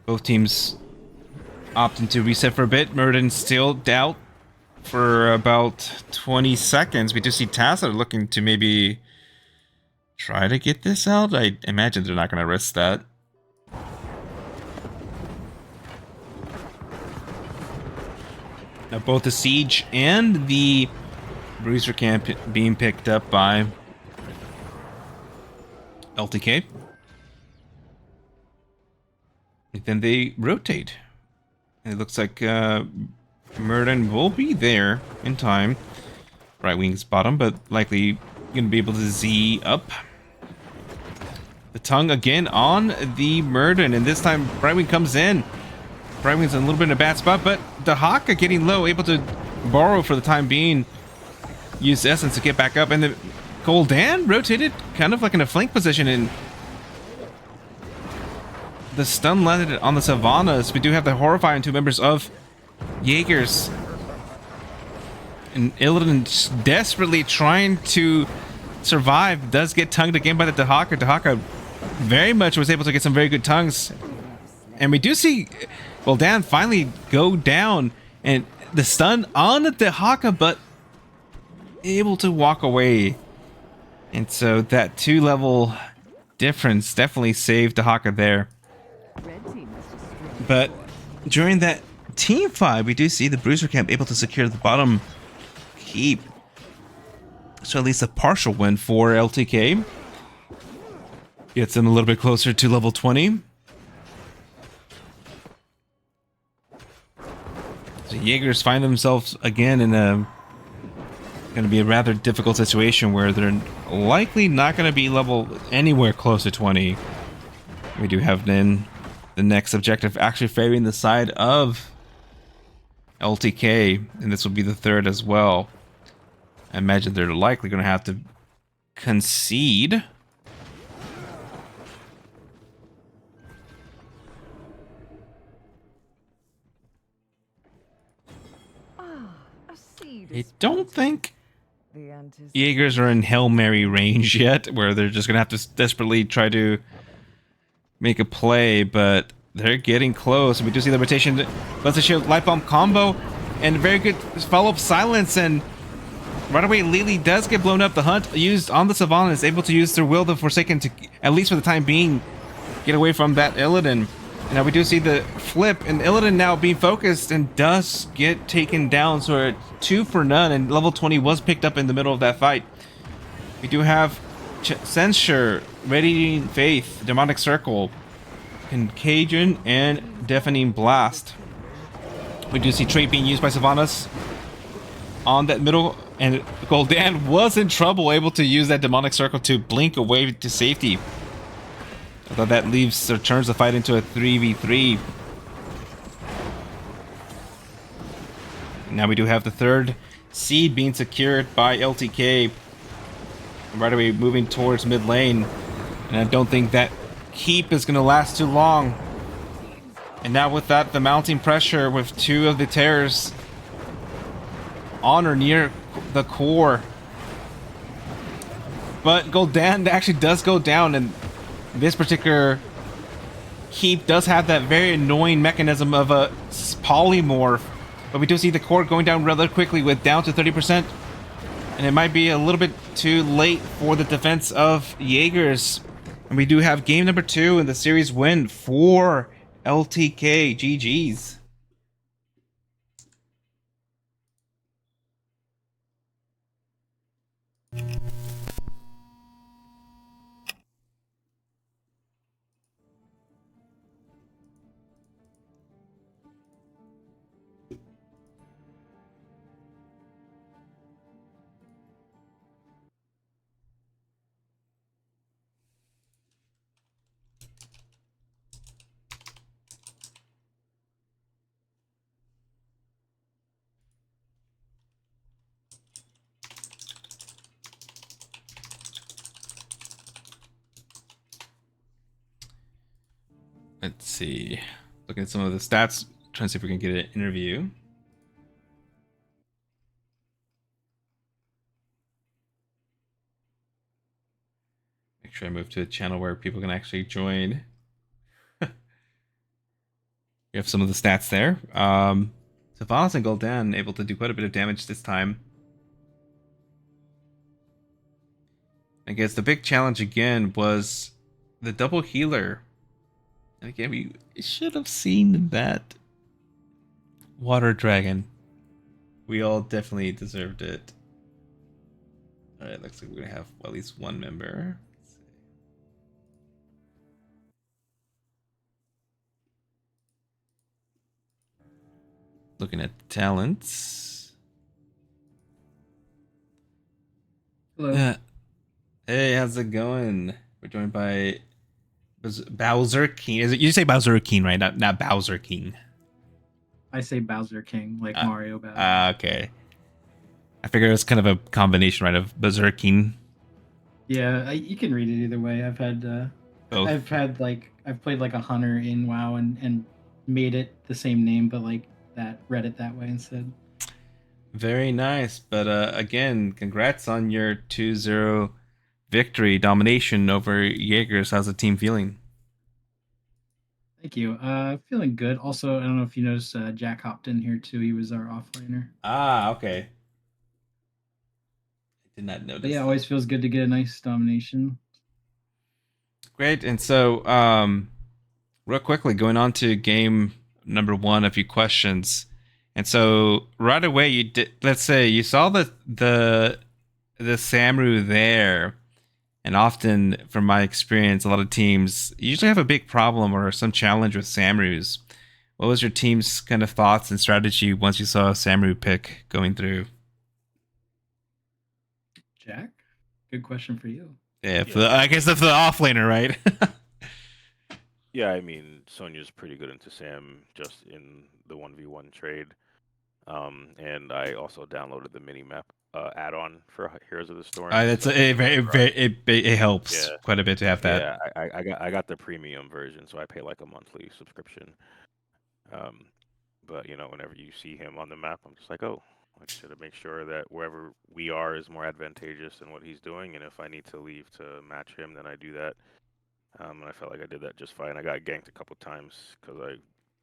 both teams opting to reset for a bit. Murden still out for about 20 seconds. We do see Tacitor looking to maybe try to get this out. I imagine they're not going to risk that. Now both the Siege and the Bruiser Camp being picked up by LTK. And then they rotate. It looks like Murden will be there in time. Brightwing's bottom, but likely going to be able to Z up. The tongue again on the Murden, and this time Brightwing comes in. Brightwing's in a little bit in a bad spot, but the Haka getting low, able to borrow for the time being. Use Essence to get back up, and the Gul'dan rotated kind of like in a flank position, and the stun landed on the Sylvanas. We do have the horrifying two members of Jaegers. And Illidan desperately trying to survive, does get tongued again by the Dahaka. Dahaka very much was able to get some very good tongues. And we do see Gul'dan finally go down, and the stun on the Dahaka, but able to walk away. And so that 2-level difference definitely saved Dahaka there. Red team is destroyed. But during that team fight, we do see the Bruiser Camp able to secure the bottom keep. So at least a partial win for LTK. Gets them a little bit closer to level 20. So Jaegers find themselves again in a going to be a rather difficult situation where they're likely not going to be level anywhere close to 20. We do have then the next objective actually favoring the side of LTK, and this will be the third as well. I imagine they're likely going to have to concede. A seed I is don't think the anticipation. Jaegers are in Hail Mary range yet, where they're just going to have to desperately try to make a play, but they're getting close. We do see the rotation. Let's shield Light Bomb combo, and very good follow-up silence, and right away Lily does get blown up. The Hunt used on the Savannah is able to use their Will the Forsaken to, at least for the time being, get away from that Illidan. And now we do see the flip, and Illidan now being focused and does get taken down. So we're 2 for none, and level 20 was picked up in the middle of that fight. We do have Censure Radiating Faith, Demonic Circle, Contagion, and Deafening Blast. We do see trait being used by Sylvanas on that middle, and Gul'dan was in trouble, able to use that Demonic Circle to blink away to safety. Although that leaves or turns the fight into a 3v3. Now we do have the third seed being secured by LTK. Right away moving towards mid lane. And I don't think that keep is going to last too long. And now with that, the mounting pressure with two of the terrors on or near the core. But Gul'dan actually does go down, and this particular keep does have that very annoying mechanism of a polymorph. But we do see the core going down rather quickly with down to 30%. And it might be a little bit too late for the defense of Jaegers. And we do have game number 2 in the series win for LTK. GG's. Let's see. Looking at some of the stats, trying to see if we can get an interview. Make sure I move to a channel where people can actually join. We have some of the stats there. Sylvanas and Gul'dan able to do quite a bit of damage this time. I guess the big challenge again was the double healer. And again, we should have seen that water dragon. We all definitely deserved it. Alright, looks like we're gonna have at least one member. Let's see. Looking at the talents. Hello. Hey, how's it going? We're joined by Bowser King. Is it, you say Bowser King, right? Not Bowser King. I say Bowser King, like Mario Bowser. Okay. I figured it was kind of a combination, right, of Berserk King. Yeah, you can read it either way. I've played like a hunter in WoW and made it the same name, but like that read it that way instead. Very nice. But again, congrats on your 2-0 victory, domination over Jaegers. How's the team feeling? Thank you. Feeling good. Also, I don't know if you noticed, Jack hopped in here too. He was our offlaner. Ah, okay. I did not notice. But yeah, always feels good to get a nice domination. Great. And so, real quickly, going on to game number 1, a few questions. And so, right away, you did. Let's say you saw the Samru there. And often, from my experience, a lot of teams usually have a big problem or some challenge with Samrus. What was your team's kind of thoughts and strategy once you saw a Samru pick going through? Jack, good question for you. Yeah, I guess that's the offlaner, right? Yeah, I mean, Sonya's pretty good into Sam just in the 1v1 trade. And I also downloaded the minimap add-on for Heroes of the Storm. That's it helps quite a bit to have that. Yeah, I got the premium version, so I pay like a monthly subscription. But you know, whenever you see him on the map, I'm just like, oh, I should make sure that wherever we are is more advantageous than what he's doing, and if I need to leave to match him, then I do that. And I felt like I did that just fine. I got ganked a couple times because I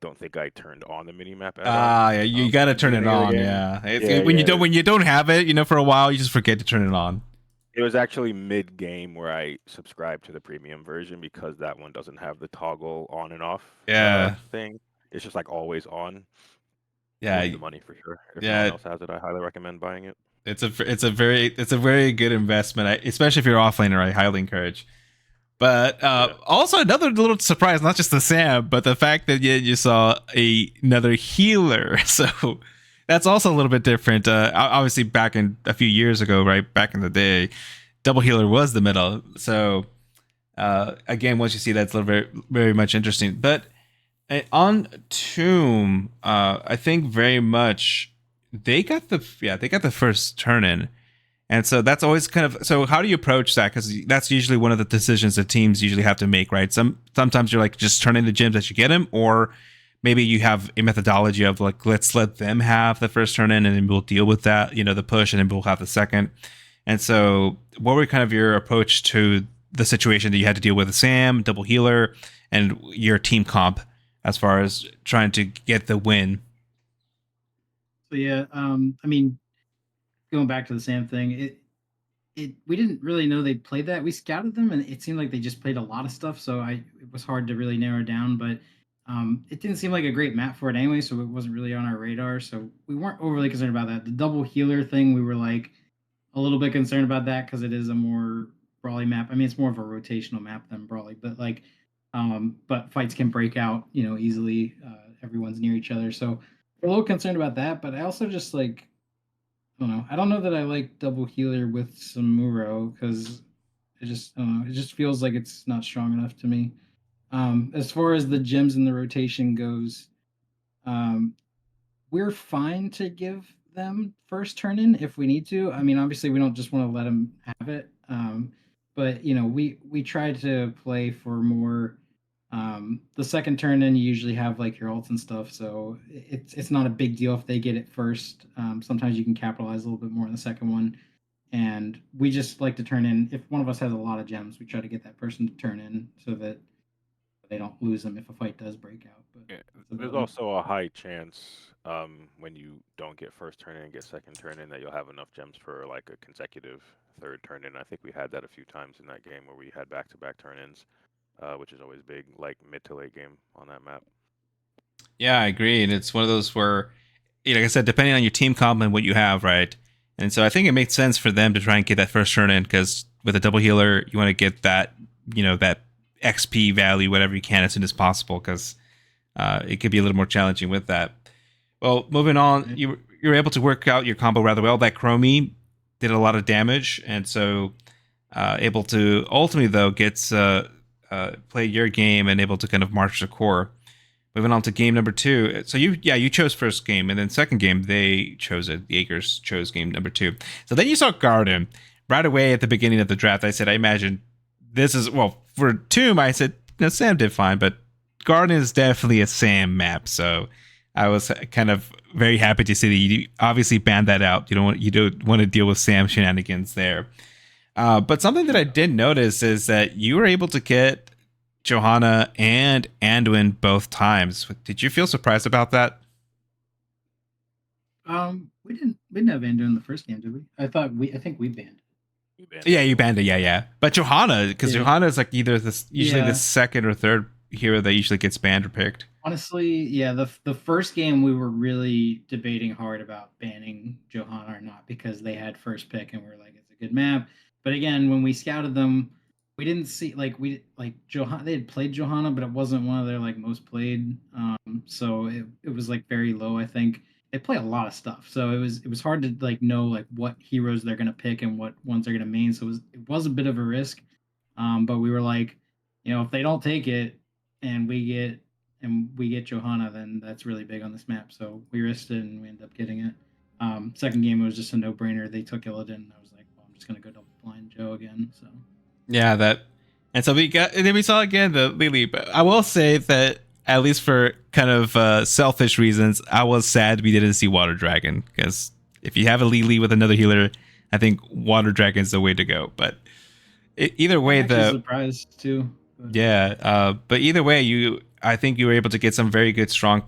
don't think I turned on the minimap. Yeah, you gotta turn it on. Yeah, when you don't have it, you know, for a while, you just forget to turn it on. It was actually mid-game where I subscribed to the premium version because that one doesn't have the toggle on and off thing. It's just like always on. Yeah, the money for sure. If no one else has it, I highly recommend buying it. It's a very good investment, especially if you're offlaner. I highly encourage. But Yeah. also another little surprise, not just the Sam, but the fact that you saw another healer. So that's also a little bit different. Obviously, back in a few years ago, right back in the day, double healer was the middle. So again, once you see that, it's a little very, very much interesting. But on Tomb, I think very much they got the first turn in. And so that's always kind of, so how do you approach that? Because that's usually one of the decisions that teams usually have to make, right? Sometimes you're like just turning the gyms as you get them, or maybe you have a methodology of like, let's let them have the first turn in, and then we'll deal with that, the push, and then we'll have the second. And so, what were kind of your approach to the situation that you had to deal with a Sam, double healer, and your team comp as far as trying to get the win? So yeah, I mean, going back to the Sam thing, we didn't really know they played that. We scouted them, and it seemed like they just played a lot of stuff. So it was hard to really narrow down. But it didn't seem like a great map for it anyway, so it wasn't really on our radar. So we weren't overly concerned about that. The double healer thing, we were like a little bit concerned about that because it is a more brawly map. I mean, it's more of a rotational map than brawly, but like, but fights can break out, easily. Everyone's near each other, so we're a little concerned about that. But I also just like I don't know. I don't know that I like double healer with Samuro because I don't know. It just feels like it's not strong enough to me. As far as the gems in the rotation goes, um, we're fine to give them first turn in if we need to. I mean, obviously, we don't just want to let them have it. But we try to play for more. The second turn in, you usually have like your ults and stuff, so it's not a big deal if they get it first. Sometimes you can capitalize a little bit more in the second one, and we just like to turn in. If one of us has a lot of gems, we try to get that person to turn in so that they don't lose them if a fight does break out. But Yeah, that's there's about it. also a high chance when you don't get first turn in and get second turn in that you'll have enough gems for like a consecutive third turn in. I think we had that a few times in that game where we had back-to-back turn ins, which is always big, like mid to late game on that map. Yeah, I agree. And it's one of those where, like I said, depending on your team comp and what you have, right? And so I think it makes sense for them to try and get that first turn in because with a double healer, you want to get that, that XP value, whatever you can, as soon as possible because it could be a little more challenging with that. Well, moving on, Right. you're able to work out your combo rather well. That Chromie did a lot of damage, and so able to ultimately though gets play your game and able to kind of march the core. Moving on to game number 2. So you chose first game, and then second game they chose it. The Jaegers chose game number 2. So then you saw Garden right away at the beginning of the draft. I said I imagine this is for Tomb. I said no, Sam did fine, but Garden is definitely a Sam map. So I was kind of very happy to see that you obviously banned that out. You don't want to deal with Sam shenanigans there. But something that I did notice is that you were able to get Johanna and Anduin both times. Did you feel surprised about that? We didn't have Vander in the first game, did we? I think we banned. We banned Yeah, it. you banned it. Yeah. But Johanna, because Yeah. Johanna is like either usually Yeah. the second or third hero that usually gets banned or picked. Honestly, yeah, the first game we were really debating hard about banning Johanna or not because they had first pick and we are like, it's a good map. But again, when we scouted them, we didn't see like Johanna. They had played Johanna, but it wasn't one of their like most played. So it was like very low. I think they play a lot of stuff, so it was hard to like know like what heroes they're gonna pick and what ones they're gonna main. So it was a bit of a risk. But we were like, if they don't take it and we get Johanna, then that's really big on this map. So we risked it and we ended up getting it. Second game it was just a no brainer. They took Illidan, and I was like, well, I'm just gonna go double blind Joe again. So Yeah, and so and then we saw again the Lily. But I will say that at least for kind of selfish reasons, I was sad we didn't see Water Dragon because if you have a Lily with another healer, I think Water Dragon is the way to go. But either way, I'm actually surprised too. But but either way, I think you were able to get some very strong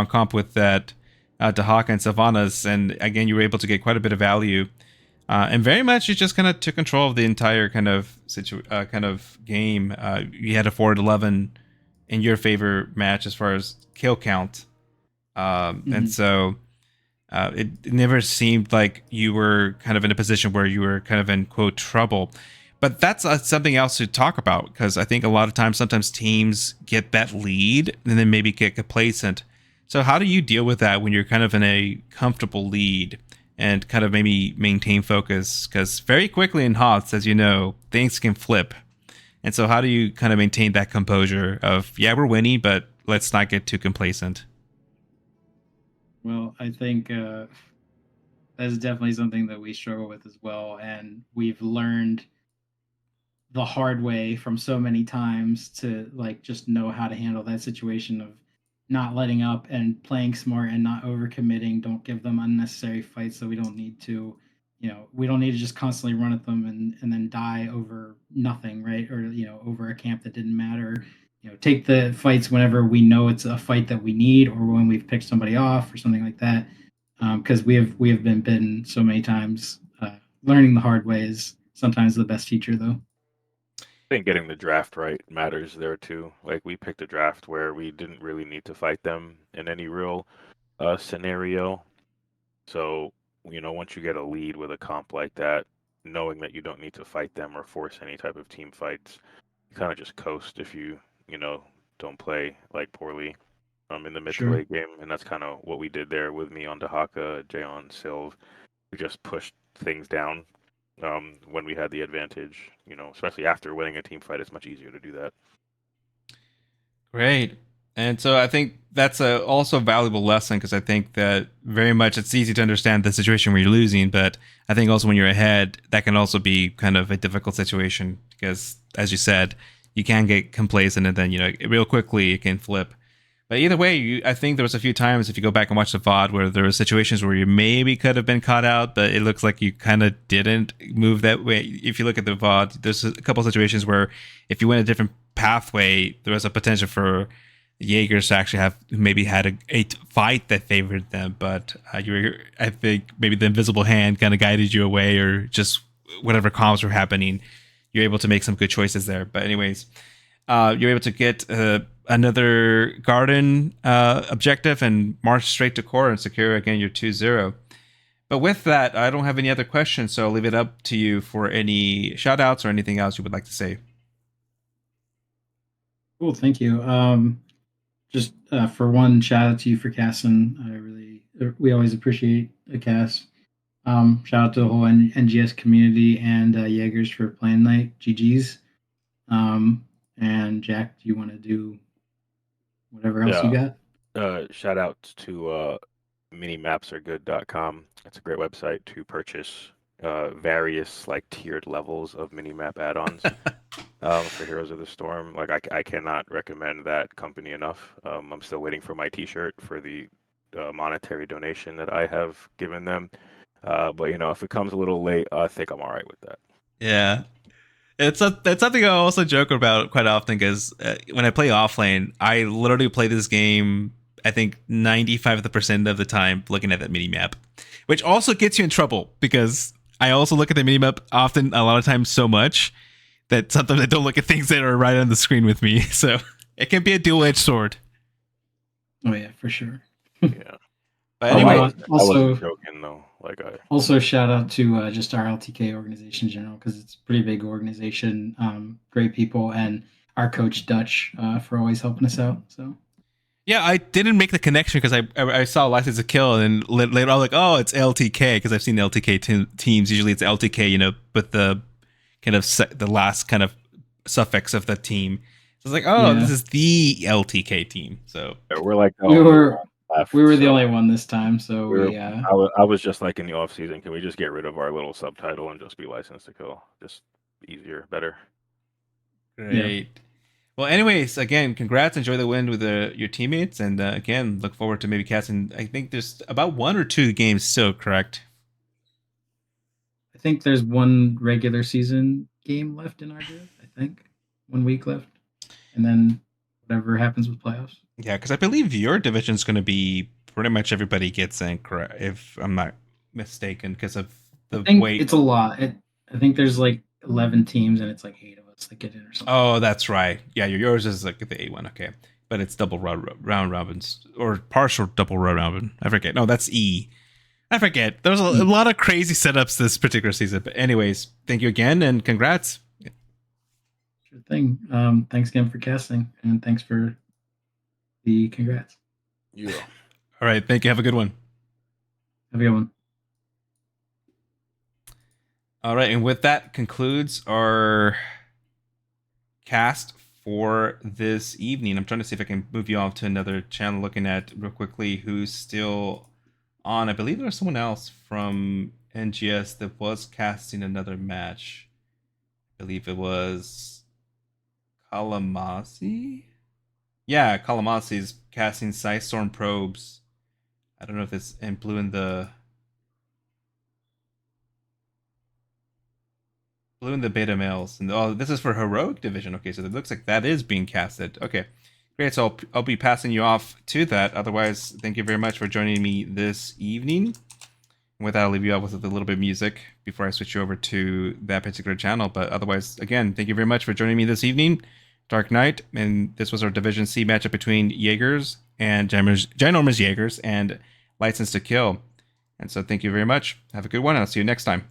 comp with that Dahaka and Sylvanas, and again, you were able to get quite a bit of value. And very much, you just kind of took control of the entire kind of game. You had a 4-11 in your favor match as far as kill count, and so it never seemed like you were kind of in a position where you were kind of in quote trouble. But that's something else to talk about, because I think a lot of times, sometimes teams get that lead and then maybe get complacent. So how do you deal with that when you're kind of in a comfortable lead and kind of maybe maintain focus? Because very quickly in HOTS, as you know, things can flip. And so how do you kind of maintain that composure of, yeah, we're winning, but let's not get too complacent? Well, I think that's definitely something that we struggle with as well, and we've learned the hard way from so many times to like just know how to handle that situation of not letting up and playing smart and not overcommitting. Don't give them unnecessary fights that we don't need to. We don't need to just constantly run at them and then die over nothing, right? Or over a camp that didn't matter. Take the fights whenever we know it's a fight that we need, or when we've picked somebody off or something like that. Because we have been bitten so many times. Learning the hard way is sometimes the best teacher, though. I think getting the draft right matters there too. Like we picked a draft where we didn't really need to fight them in any real scenario. So, once you get a lead with a comp like that, knowing that you don't need to fight them or force any type of team fights, you kind of just coast if you don't play like poorly in the mid to Sure. late game. And that's kind of what we did there with me on Dahaka, Jayon, Sylv. We just pushed things down when we had the advantage, especially after winning a team fight, it's much easier to do that. Great. And so I think that's also a valuable lesson, because I think that very much it's easy to understand the situation where you're losing, but I think also when you're ahead, that can also be kind of a difficult situation, because as you said, you can get complacent and then, real quickly it can flip. But either way, I think there was a few times, if you go back and watch the VOD, where there were situations where you maybe could have been caught out, but it looks like you kind of didn't move that way. If you look at the VOD, there's a couple of situations where if you went a different pathway, there was a potential for Jaegers to actually have maybe had a fight that favored them. But I think maybe the invisible hand kind of guided you away, or just whatever comms were happening, you're able to make some good choices there. But anyways, you're able to get another garden objective and march straight to core and secure again your 2-0. But with that, I don't have any other questions, so I'll leave it up to you for any shout outs or anything else you would like to say. Cool, thank you. Just for one, shout out to you for casting. We always appreciate a cast. Shout out to the whole NGS community and Jaegers for playing night. GG's. And Jack, do you want to do whatever else you got? Shout out to minimapsaregood.com. It's a great website to purchase various like tiered levels of minimap add-ons for Heroes of the Storm. Like I cannot recommend that company enough. I'm still waiting for my T-shirt for the monetary donation that I have given them. But if it comes a little late, I think I'm all right with that. Yeah. It's something I also joke about quite often, because when I play offlane, I literally play this game, I think 95% of the time looking at that mini map, which also gets you in trouble, because I also look at the mini map often, a lot of times so much that sometimes I don't look at things that are right on the screen with me. So it can be a dual-edged sword. Oh yeah, for sure. Yeah. But anyway, I wasn't joking though. Also shout out to just our LTK organization in general, because it's a pretty big organization, great people, and our coach Dutch for always helping us out. So yeah, I didn't make the connection because I saw License to Kill, and later on, like, oh, it's LTK, because I've seen the LTK teams. Usually it's LTK, with the kind of the last kind of suffix of the team. So it's like, oh, yeah, this is the LTK team. So we're like, we were the only one this time, so I was just like, in the off season, can we just get rid of our little subtitle and just be Licensed to Kill? Just easier, better. Great. Yeah. Well, anyways, again, congrats. Enjoy the win with your teammates, and again, look forward to maybe casting. I think there's about 1 or 2 games still, correct? I think there's 1 regular season game left in our group. I think 1 week left, and then whatever happens with playoffs. Yeah, because I believe your division is going to be pretty much everybody gets in, correct? If I'm not mistaken, because of the weight. It's a lot. I think there's like 11 teams, and it's like 8 of us that get in or something. Oh, that's right. Yeah, yours is like the A1, okay. But it's double round robins, or partial double round robin. I forget. No, that's E. I forget. There's a lot of crazy setups this particular season. But anyways, thank you again, and congrats. Sure thing. Thanks again for casting, and thanks for the congrats. Yeah. All right, thank you. Have a good one. Have a good one. All right, and with that concludes our cast for this evening. I'm trying to see if I can move you off to another channel, looking at real quickly who's still on. I believe there was someone else from NGS that was casting another match. I believe it was Kalamasi. Yeah, Kalamasi's casting Storm probes. I don't know if it's in blue in the beta males. And oh, this is for heroic division. Okay, so it looks like that is being casted. Okay, great. So I'll be passing you off to that. Otherwise, thank you very much for joining me this evening. With that, I'll leave you off with a little bit of music before I switch you over to that particular channel. But otherwise, again, thank you very much for joining me this evening. Dark Knight, and this was our Division C matchup between Jaegers and Ginormous Jaegers and License to Kill. And so thank you very much. Have a good one, and I'll see you next time.